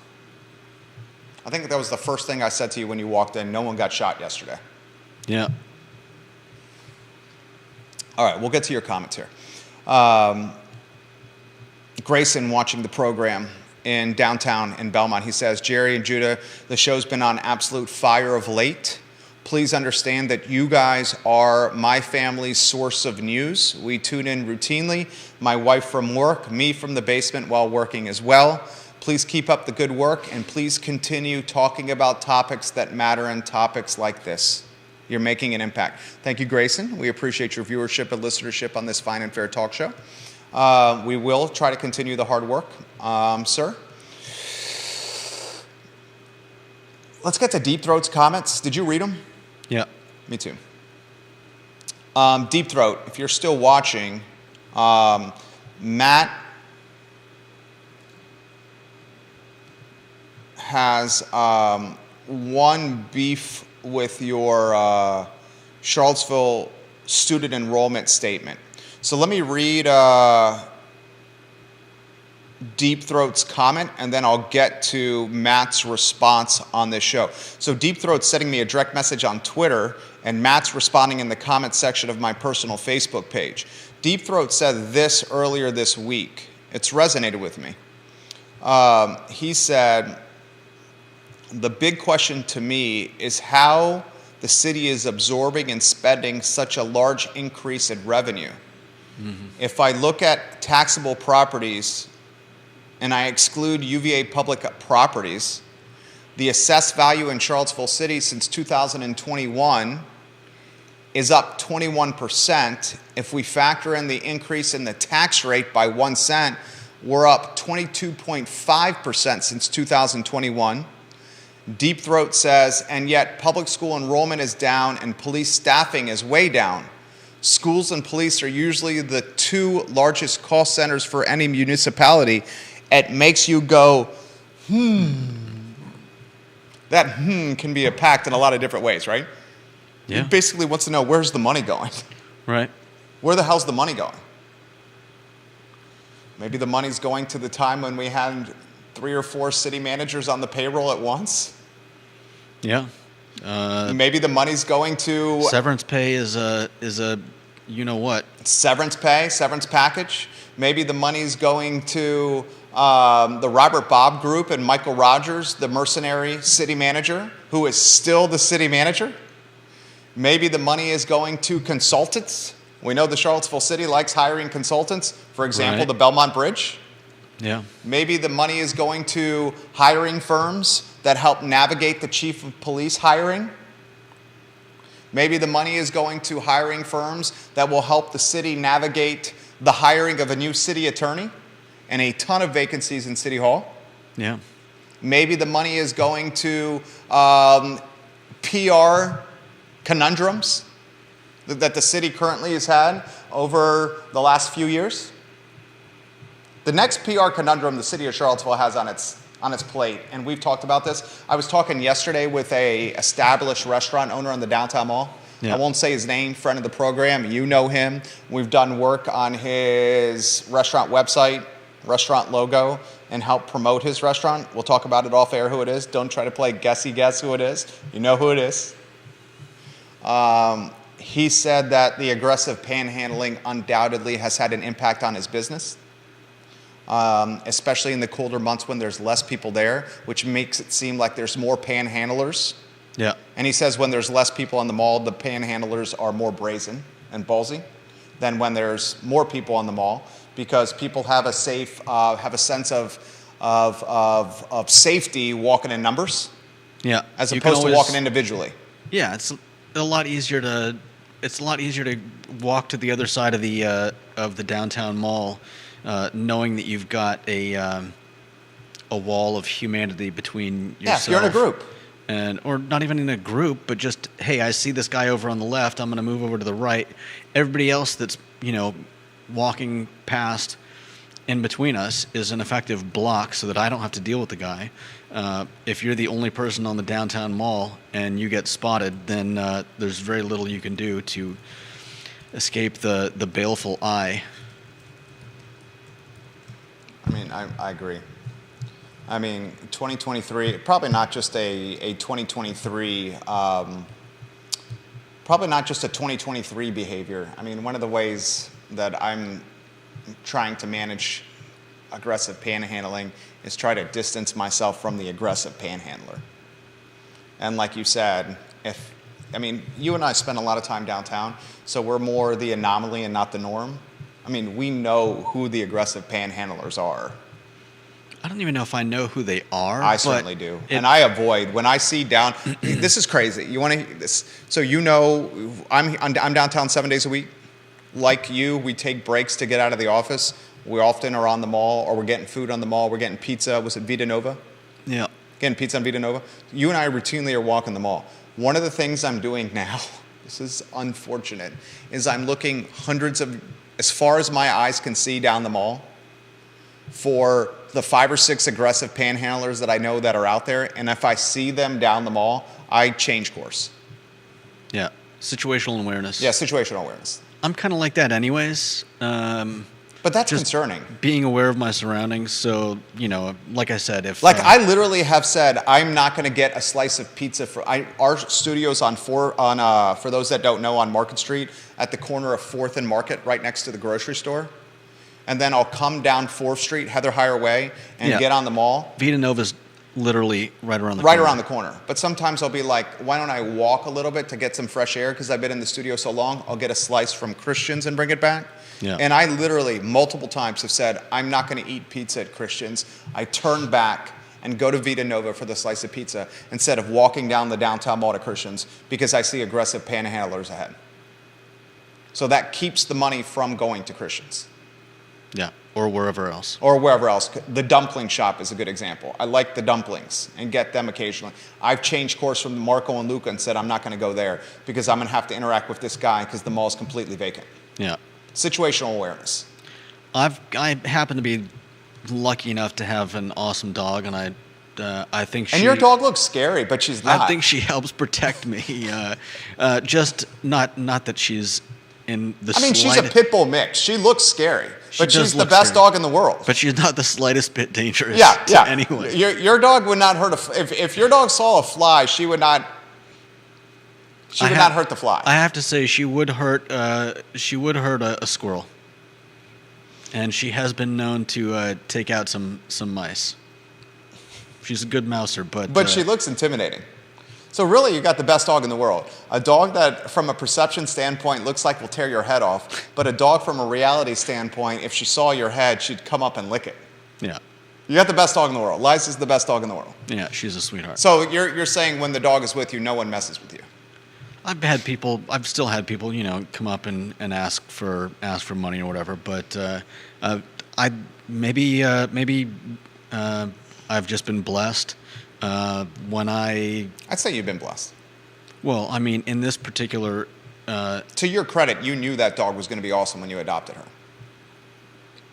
I think that was the first thing I said to you when you walked in. No one got shot yesterday.
Yeah.
All right, we'll get to your comments here. Grayson watching the program in downtown in Belmont. He says, Jerry and Judah, the show's been on absolute fire of late. Please understand that you guys are my family's source of news. We tune in routinely. My wife from work, me from the basement while working as well. Please keep up the good work and please continue talking about topics that matter and topics like this. You're making an impact. Thank you, Grayson. We appreciate your viewership and listenership on this fine and fair talk show. We will try to continue the hard work. Sir? Let's get to Deep Throat's comments. Did you read them?
Yeah.
Me too. Deep Throat, if you're still watching, Matt has one beef with your Charlottesville student enrollment statement. So let me read Deep Throat's comment, and then I'll get to Matt's response on this show. So Deep Throat's sending me a direct message on Twitter, and Matt's responding in the comment section of my personal Facebook page. Deep Throat said this earlier this week. It's resonated with me. He said, the big question to me is how the city is absorbing and spending such a large increase in revenue. Mm-hmm. If I look at taxable properties and I exclude UVA public properties, the assessed value in Charlottesville City since 2021 is up 21%. If we factor in the increase in the tax rate by 1 cent, we're up 22.5% since 2021. Deep Throat says, and yet public school enrollment is down and police staffing is way down. Schools and police are usually the two largest cost centers for any municipality. It makes you go, That can be packed in a lot of different ways, right?
Yeah.
He basically wants to know, where's the money going?
Right.
Where the hell's the money going? Maybe the money's going to the time when we had 3 or 4 city managers on the payroll at once.
Yeah.
Maybe the money's going to
severance pay is a you know what.
Severance pay, severance package. Maybe the money's going to the Robert Bob Group and Michael Rogers, the mercenary city manager, who is still the city manager. Maybe the money is going to consultants. We know the Charlottesville City likes hiring consultants. For example,
Right.
the Belmont Bridge.
Yeah.
Maybe the money is going to hiring firms that help navigate the chief of police hiring. Maybe the money is going to hiring firms that will help the city navigate the hiring of a new city attorney and a ton of vacancies in City Hall.
Yeah.
Maybe the money is going to PR conundrums that the city currently has had over the last few years? The next PR conundrum the city of Charlottesville has on its plate, and we've talked about this. I was talking yesterday with a established restaurant owner in the downtown mall.
Yeah.
I won't say his name, friend of the program. You know him. We've done work on his restaurant website, restaurant logo, and help promote his restaurant. We'll talk about it off air who it is. Don't try to play guessy guess who it is. You know who it is. He said that the aggressive panhandling undoubtedly has had an impact on his business, especially in the colder months when there's less people there, which makes it seem like there's more panhandlers.
Yeah.
And he says when there's less people in the mall, the panhandlers are more brazen and ballsy than when there's more people on the mall, because people have a sense of safety walking in numbers,
Yeah.
as
You can
opposed to
always-
walking individually.
Yeah, it's a lot easier to walk to the other side of the downtown mall, knowing that you've got a wall of humanity between yourself.
Yeah, if you're in a group.
Or not even in a group, but just, hey, I see this guy over on the left, I'm going to move over to the right. Everybody else that's, walking past in between us is an effective block so that I don't have to deal with the guy. If you're the only person on the downtown mall and you get spotted, then there's very little you can do to escape the baleful eye.
I mean, I agree. I mean, 2023, probably not just a 2023, probably not just a 2023 behavior. I mean, one of the ways that I'm trying to manage aggressive panhandling is try to distance myself from the aggressive panhandler. And like you said, you and I spend a lot of time downtown, so we're more the anomaly and not the norm. I mean, we know who the aggressive panhandlers are.
I don't even know if I know who they are.
I certainly do. And I avoid, when I see this is crazy. You want to hear this? So I'm downtown 7 days a week. Like you, we take breaks to get out of the office. We often are on the mall, or we're getting food on the mall. We're getting pizza. Was it Vita Nova?
Yeah.
Getting pizza on Vita Nova. You and I routinely are walking the mall. One of the things I'm doing now, this is unfortunate, is I'm looking as far as my eyes can see down the mall for the 5 or 6 aggressive panhandlers that I know that are out there. And if I see them down the mall, I change course.
Yeah. Situational awareness.
Yeah, situational awareness.
I'm kind of like that anyways.
But that's
Just
concerning.
Being aware of my surroundings. So, like I said, if...
I literally have said, I'm not going to get a slice of pizza our studio's for those that don't know, on Market Street, at the corner of 4th and Market, right next to the grocery store. And then I'll come down 4th Street, Heather Higher Way, and get on the mall.
Vita Nova's literally right around the corner.
Right around the corner. But sometimes I'll be like, why don't I walk a little bit to get some fresh air? Because I've been in the studio so long, I'll get a slice from Christian's and bring it back.
Yeah.
And I literally multiple times have said, I'm not going to eat pizza at Christian's. I turn back and go to Vita Nova for the slice of pizza instead of walking down the downtown mall to Christian's, because I see aggressive panhandlers ahead. So that keeps the money from going to Christian's.
Yeah, or wherever else.
Or wherever else. The dumpling shop is a good example. I like the dumplings and get them occasionally. I've changed course from Marco and Luca and said I'm not going to go there because I'm going to have to interact with this guy because the mall is completely vacant.
Yeah.
Situational awareness.
I happen to be lucky enough to have an awesome dog, and I think she...
And your dog looks scary, but she's not.
I think she helps protect me. Just not that she's in the
she's a pit bull mix. She looks scary, but she's the best dog in the world.
But she's not the slightest bit dangerous
to
anyone.
Your dog would not hurt if your dog saw a fly, she would not hurt the fly.
I have to say she would hurt a squirrel. And she has been known to take out some mice. She's a good mouser, but
she looks intimidating. So really, you got the best dog in the world. A dog that, from a perception standpoint, looks like will tear your head off, but a dog from a reality standpoint, if she saw your head, she'd come up and lick it.
Yeah.
You got the best dog in the world. Liza's the best dog in the world.
Yeah, she's a sweetheart.
So you're saying when the dog is with you, no one messes with you.
I've still had people, come up and ask for money or whatever, but I've just been blessed. I'd
say you've been blessed.
Well, I mean, in this particular,
To your credit, you knew that dog was going to be awesome when you adopted her.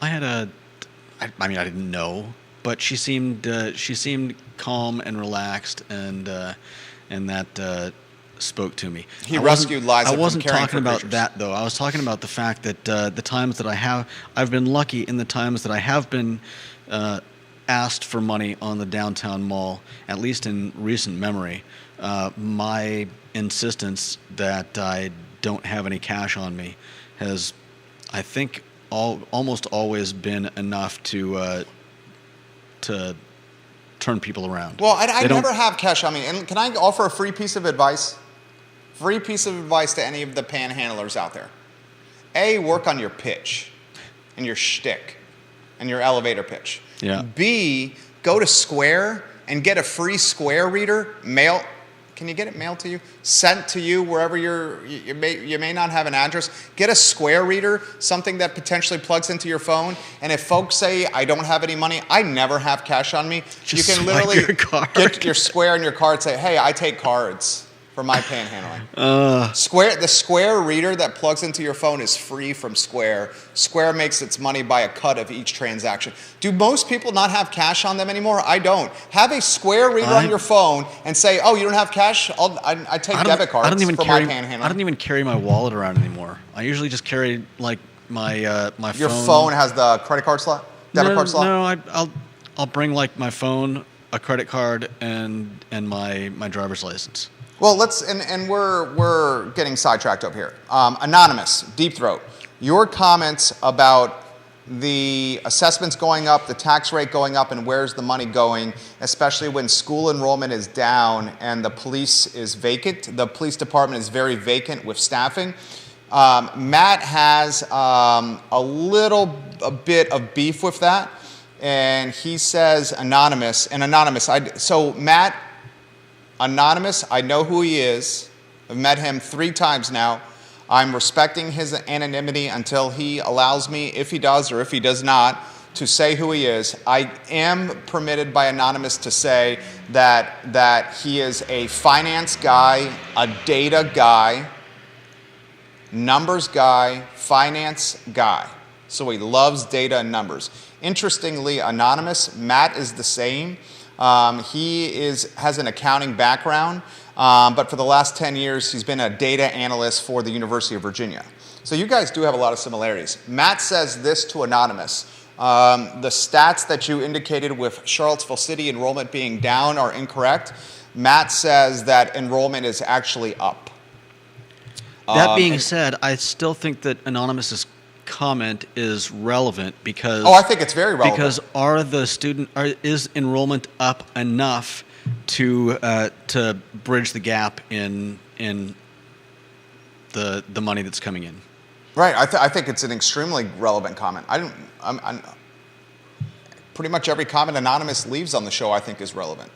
I mean, I didn't know, but she seemed calm and relaxed, and that spoke to me.
He
I wasn't-
rescued Liza
I
from
wasn't
caring
talking
for
about
creatures.
that though. I was talking about the fact that the times that I've been lucky in the times that I have been asked for money on the downtown mall, at least in recent memory. My insistence that I don't have any cash on me has, I think, almost always been enough to turn people around.
Well, I
They don't-
never have cash on me. And can I offer a free piece of advice? Free piece of advice to any of the panhandlers out there. A, work on your pitch and your shtick and your elevator pitch.
Yeah.
B, go to Square and get a free Square reader mail. Can you get it mailed to you? Sent to you wherever you may not have an address. Get a Square reader, something that potentially plugs into your phone. And if folks say, I don't have any money, I never have cash on me.
Just
you can
swipe
literally
your card.
get your Square and your card, say, hey, I take cards for my panhandling. The Square reader that plugs into your phone is free from Square. Square makes its money by a cut of each transaction. Do most people not have cash on them anymore? I don't. Have a Square reader on your phone and say, oh, you don't have cash? I take debit cards for my panhandling.
I don't even carry my wallet around anymore. I usually just carry like my phone.
Your phone has the credit card slot? Debit card slot?
No, I'll bring like my phone, a credit card, and my driver's license.
Well, we're getting sidetracked up here. Anonymous, Deep Throat. Your comments about the assessments going up, the tax rate going up, and where's the money going, especially when school enrollment is down and the police is vacant. The police department is very vacant with staffing. Matt has a bit of beef with that, and he says Anonymous. So Matt, Anonymous, I know who he is. I've met him 3 times now. I'm respecting his anonymity until he allows me, if he does or if he does not, to say who he is. I am permitted by Anonymous to say that he is a finance guy, a data guy, numbers guy, finance guy. So he loves data and numbers. Interestingly, Anonymous, Matt is the same. He has an accounting background, but for the last 10 years, he's been a data analyst for the University of Virginia. So you guys do have a lot of similarities. Matt says this to Anonymous. The stats that you indicated with Charlottesville City enrollment being down are incorrect. Matt says that enrollment is actually up.
That being said, I still think that Anonymous's comment is relevant because
I think it's very relevant.
Because is enrollment up enough to bridge the gap in the money that's coming in?
Right. I think it's an extremely relevant comment. I'm pretty much every comment Anonymous leaves on the show I think is relevant.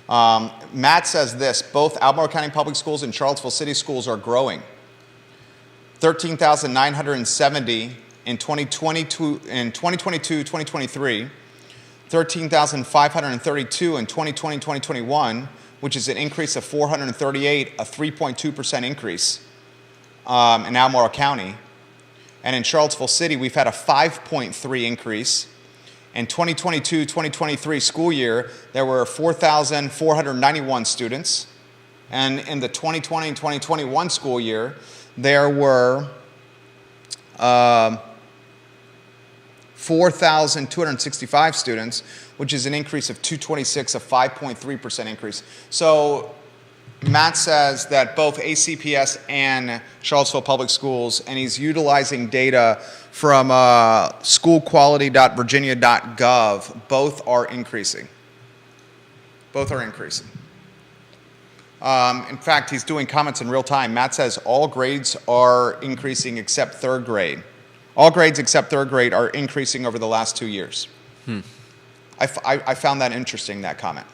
Matt says this: both Albemarle County Public Schools and Charlottesville City Schools are growing. 13,970 in 2022-2023, 13,532 in 2020-2021, which is an increase of 438, a 3.2% increase in Albemarle County. And in Charlottesville City, we've had a 5.3 increase. In 2022-2023 school year, there were 4,491 students. And in the 2020 and 2021 school year, there were 4,265 students, which is an increase of 226, a 5.3% increase. So Matt says that both ACPS and Charlottesville Public Schools, and he's utilizing data from schoolquality.virginia.gov, both are increasing. Both are increasing. In fact, he's doing comments in real time. Matt says all grades are increasing except 3rd grade. All grades except 3rd grade are increasing over the last 2 years. I found that interesting, that comment.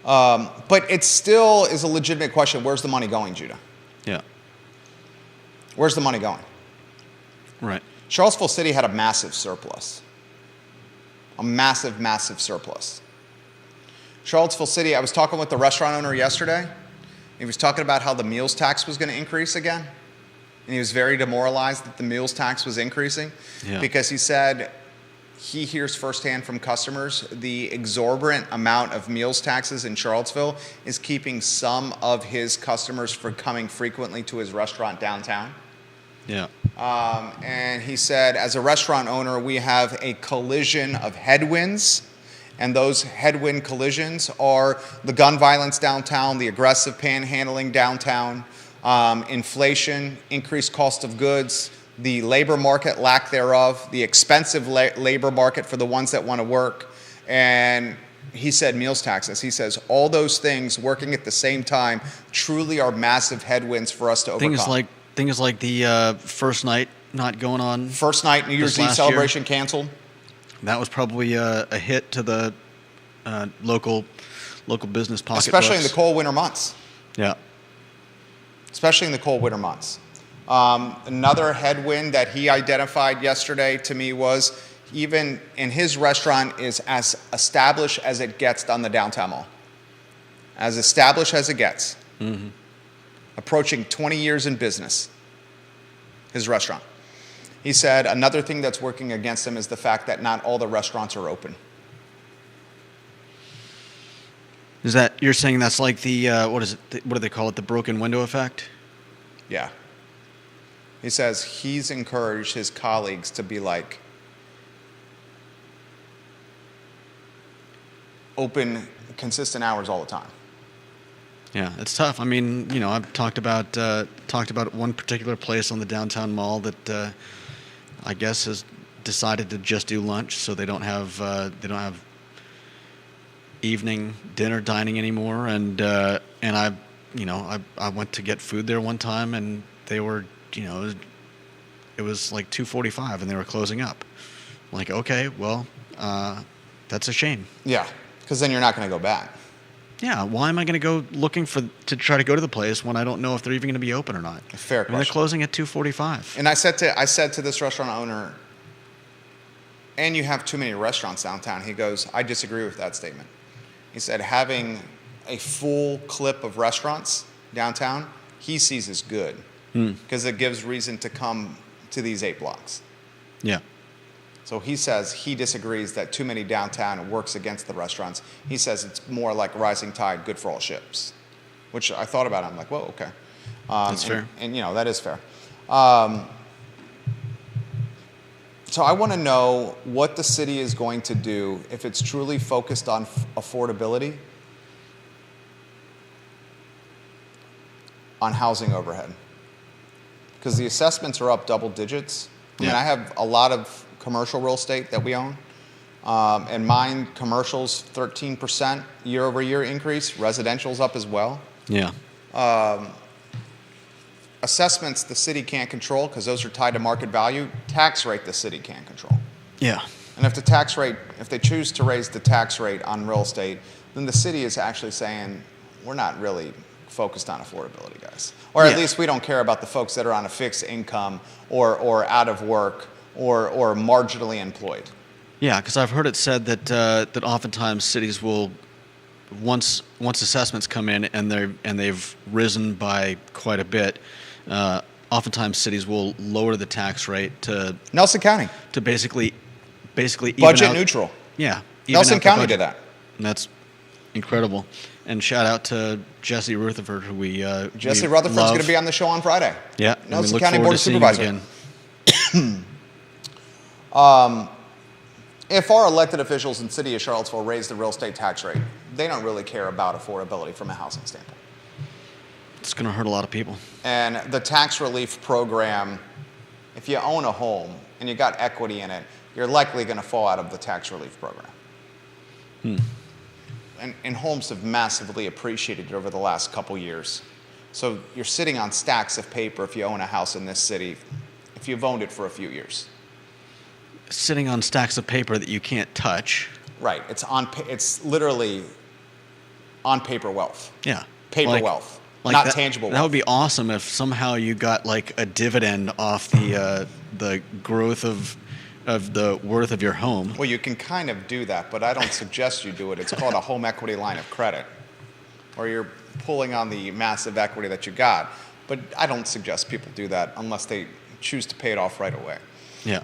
But it still is a legitimate question. Where's the money going, Judah?
Yeah.
Where's the money going?
Right.
Charlottesville City had a massive surplus. A massive, massive surplus. Charlottesville City, I was talking with the restaurant owner yesterday. He was talking about how the meals tax was going to increase again. And he was very demoralized that the meals tax was increasing because he said he hears firsthand from customers the exorbitant amount of meals taxes in Charlottesville is keeping some of his customers from coming frequently to his restaurant downtown.
Yeah.
And he said, as a restaurant owner, we have a collision of headwinds. And those headwind collisions are the gun violence downtown, the aggressive panhandling downtown, inflation, increased cost of goods, the labor market, lack thereof, the expensive labor market for the ones that want to work, and he said meals taxes. He says all those things working at the same time truly are massive headwinds for us to overcome.
Things like the first night not going on.
First night New Year's Eve celebration canceled.
That was probably a hit to the local business pocketbooks.
Especially in the cold winter months.
Yeah.
Especially in the cold winter months. Another headwind that he identified yesterday to me was even in his restaurant is as established as it gets on the downtown mall. As established as it gets.
Mm-hmm.
Approaching 20 years in business, his restaurant. He said another thing that's working against him is the fact that not all the restaurants are open.
Is that, you're saying that's like the, what do they call it, the broken window effect?
Yeah. He says he's encouraged his colleagues to be like, open consistent hours all the time.
Yeah, it's tough. I mean, I've talked about one particular place on the downtown mall that I guess has decided to just do lunch, so they don't have evening dinner dining anymore. And I went to get food there one time, and they were, it was like 2:45, and they were closing up. I'm like, okay, well, that's a shame.
Yeah, because then you're not going to go back.
Yeah, why am I going to go looking to try to go to the place when I don't know if they're even going to be open or not?
Fair question.
They're closing at 2:45.
And I said to this restaurant owner, and you have too many restaurants downtown. He goes, I disagree with that statement. He said having a full clip of restaurants downtown, he sees as good because it gives reason to come to these 8 blocks.
Yeah.
So he says he disagrees that too many downtown works against the restaurants. He says it's more like rising tide, good for all ships, which I thought about. I'm like, whoa, okay.
That's fair.
And, that is fair. So I want to know what the city is going to do if it's truly focused on affordability, on housing overhead. Because the assessments are up double digits. I mean, I have a lot of commercial real estate that we own. And mine, commercial's 13% year over year increase. Residential's up as well.
Yeah.
Assessments the city can't control because those are tied to market value. Tax rate the city can't control.
Yeah.
And if they choose to raise the tax rate on real estate, then the city is actually saying, we're not really focused on affordability, guys. Or at least we don't care about the folks that are on a fixed income or out of work or marginally employed.
Yeah, because I've heard it said that oftentimes cities will, once assessments come in and they've risen by quite a bit, oftentimes cities will lower the tax rate to
Nelson County
to basically even
budget
out,
neutral.
Yeah,
Nelson County did that.
And that's incredible. And shout out to Jesse Rutherford, who
Jesse Rutherford's going to be on the show on Friday.
Yeah,
Nelson County Board of Supervisors. If our elected officials in the city of Charlottesville raise the real estate tax rate, they don't really care about affordability from a housing standpoint.
It's going to hurt a lot of people.
And the tax relief program, if you own a home and you got equity in it, you're likely going to fall out of the tax relief program. And homes have massively appreciated over the last couple years. So you're sitting on stacks of paper if you own a house in this city, if you've owned it for a few years.
Sitting on stacks of paper that you can't touch.
Right. It's literally on paper wealth.
Yeah.
Paper wealth, not tangible wealth.
That would be awesome if somehow you got like a dividend off the growth of the worth of your home.
Well, you can kind of do that, but I don't suggest you do it. It's called a home equity line of credit. or you're pulling on the massive equity that you got. But I don't suggest people do that unless they choose to pay it off right away.
Yeah.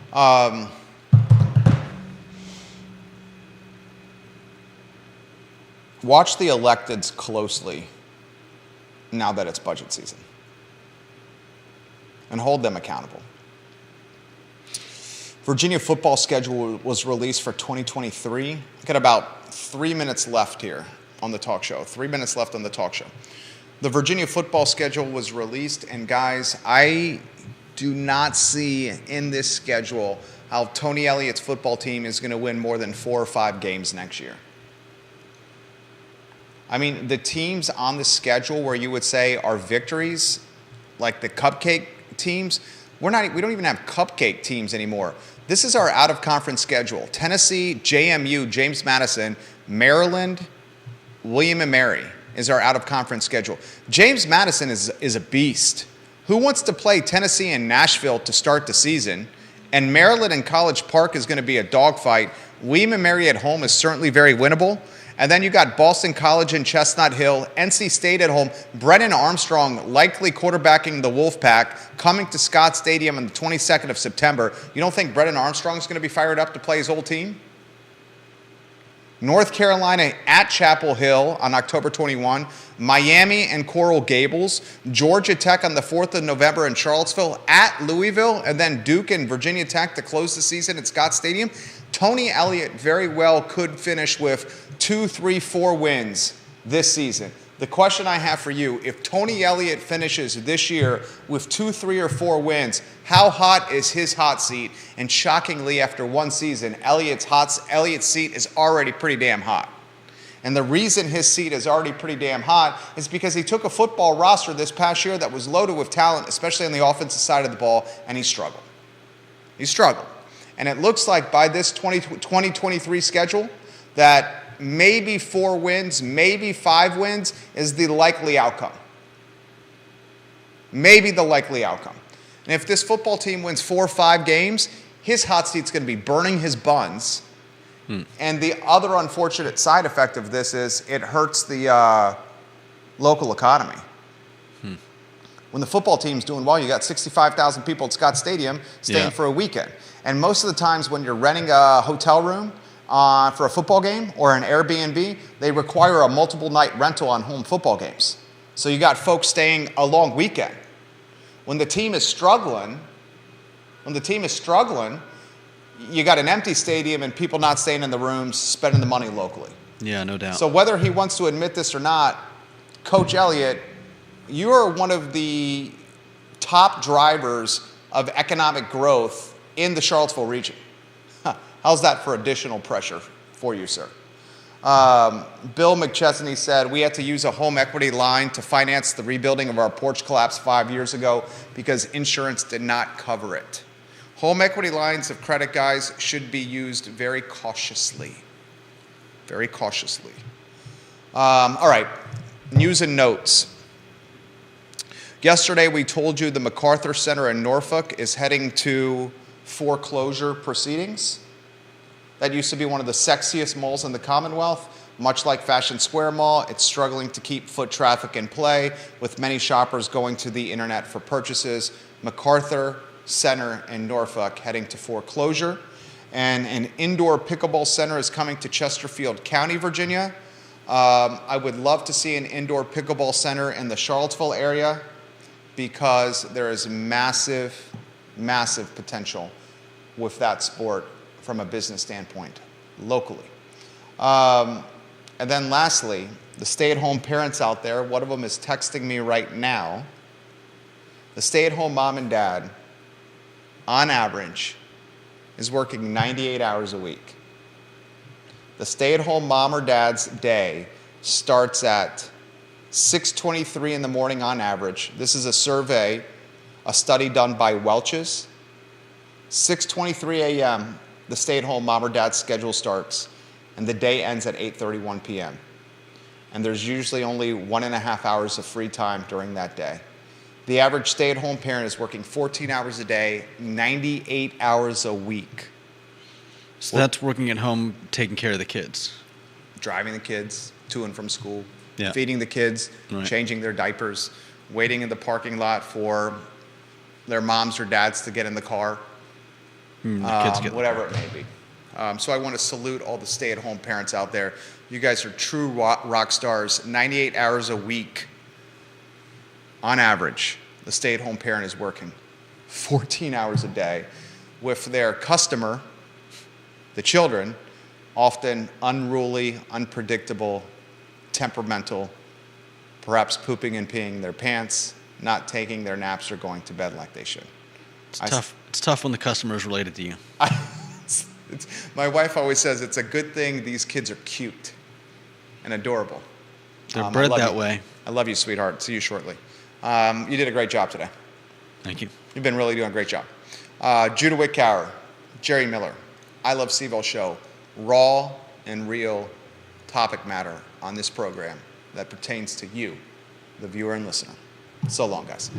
Watch the electeds closely now that it's budget season, and hold them accountable. Virginia football schedule was released for 2023. I got about 3 minutes left here on the talk show. 3 minutes left on the talk show. The Virginia football schedule was released, and guys, I do not see in this schedule how Tony Elliott's football team is going to win more than 4 or 5 games next year. I mean, the teams on the schedule where you would say are victories, like the cupcake teams, we don't even have cupcake teams anymore. This is our out-of-conference schedule. Tennessee, JMU, James Madison, Maryland, William & Mary is our out-of-conference schedule. James Madison is a beast. Who wants to play Tennessee and Nashville to start the season? And Maryland and College Park is going to be a dogfight. William & Mary at home is certainly very winnable. And then you got Boston College and Chestnut Hill, NC State at home, Brennan Armstrong likely quarterbacking the Wolfpack, coming to Scott Stadium on the 22nd of September. You don't think Brennan Armstrong's going to be fired up to play his old team? North Carolina at Chapel Hill on October 21, Miami and Coral Gables, Georgia Tech on the 4th of November in Charlottesville, at Louisville, and then Duke and Virginia Tech to close the season at Scott Stadium. Tony Elliott very well could finish with 2, 3, 4 wins this season. The question I have for you, if Tony Elliott finishes this year with 2, 3, or 4 wins, how hot is his hot seat? And shockingly, after one season, Elliott's seat is already pretty damn hot. And the reason his seat is already pretty damn hot is because he took a football roster this past year that was loaded with talent, especially on the offensive side of the ball, and he struggled. He struggled. And it looks like by this 2023 schedule that maybe 4 wins, maybe 5 wins is the likely outcome. Maybe the likely outcome. And if this football team wins 4 or 5 games, his hot seat's going to be burning his buns. And the other unfortunate side effect of this is it hurts the local economy. When the football team's doing well, you got 65,000 people at Scott Stadium staying for a weekend. And most of the times when you're renting a hotel room for a football game or an Airbnb, they require a multiple night rental on home football games. So you got folks staying a long weekend. When the team is struggling, you got an empty stadium and people not staying in the rooms, spending the money locally.
Yeah, no doubt.
So whether he wants to admit this or not, Coach Elliott, you are one of the top drivers of economic growth in the Charlottesville region. How's that for additional pressure for you, sir? Bill McChesney said, we had to use a home equity line to finance the rebuilding of our porch collapse 5 years ago because insurance did not cover it. Home equity lines of credit, guys, should be used very cautiously. Very cautiously. All right, news and notes. Yesterday, we told you the MacArthur Center in Norfolk is heading to foreclosure proceedings. That used to be one of the sexiest malls in the Commonwealth. Much like Fashion Square Mall, it's struggling to keep foot traffic in play, with many shoppers going to the internet for purchases. MacArthur Center in Norfolk heading to foreclosure. And an indoor pickleball center is coming to Chesterfield County, Virginia. I would love to see an indoor pickleball center in the Charlottesville area because there is massive, massive potential with that sport from a business standpoint, locally. And then lastly, the stay-at-home parents out there, one of them is texting me right now. The stay-at-home mom and dad, on average, is working 98 hours a week. The stay-at-home mom or dad's day starts at 6:23 in the morning on average. This is a survey, a study done by Welch's. 6:23 a.m., the stay-at-home mom or dad's schedule starts, and the day ends at 8:31 p.m. And there's usually only 1.5 hours of free time during that day. The average stay-at-home parent is working 14 hours a day, 98 hours a week.
So that's working at home, taking care of the kids.
Driving the kids to and from school,
Yeah.
feeding the kids,
Right.
changing their diapers, waiting in the parking lot for their moms or dads to get in the car,
The kids get
whatever it may be. So I want to salute all the stay-at-home parents out there. You guys are true rock stars. 98 hours a week, on average, the stay-at-home parent is working 14 hours a day with their customer, the children, often unruly, unpredictable, temperamental, perhaps pooping and peeing their pants, not taking their naps or going to bed like they should.
It's tough. It's tough when the customer is related to you.
My wife always says it's a good thing these kids are cute and adorable.
They're
I
bred
love
that
you.
way.
I love you, sweetheart. See you shortly. You did a great job today.
Thank you.
You've been really doing a great job. Judah Wickower, Jerry Miller, I Love CVille show, raw and real topic matter on this program that pertains to you, the viewer and listener. So long, guys.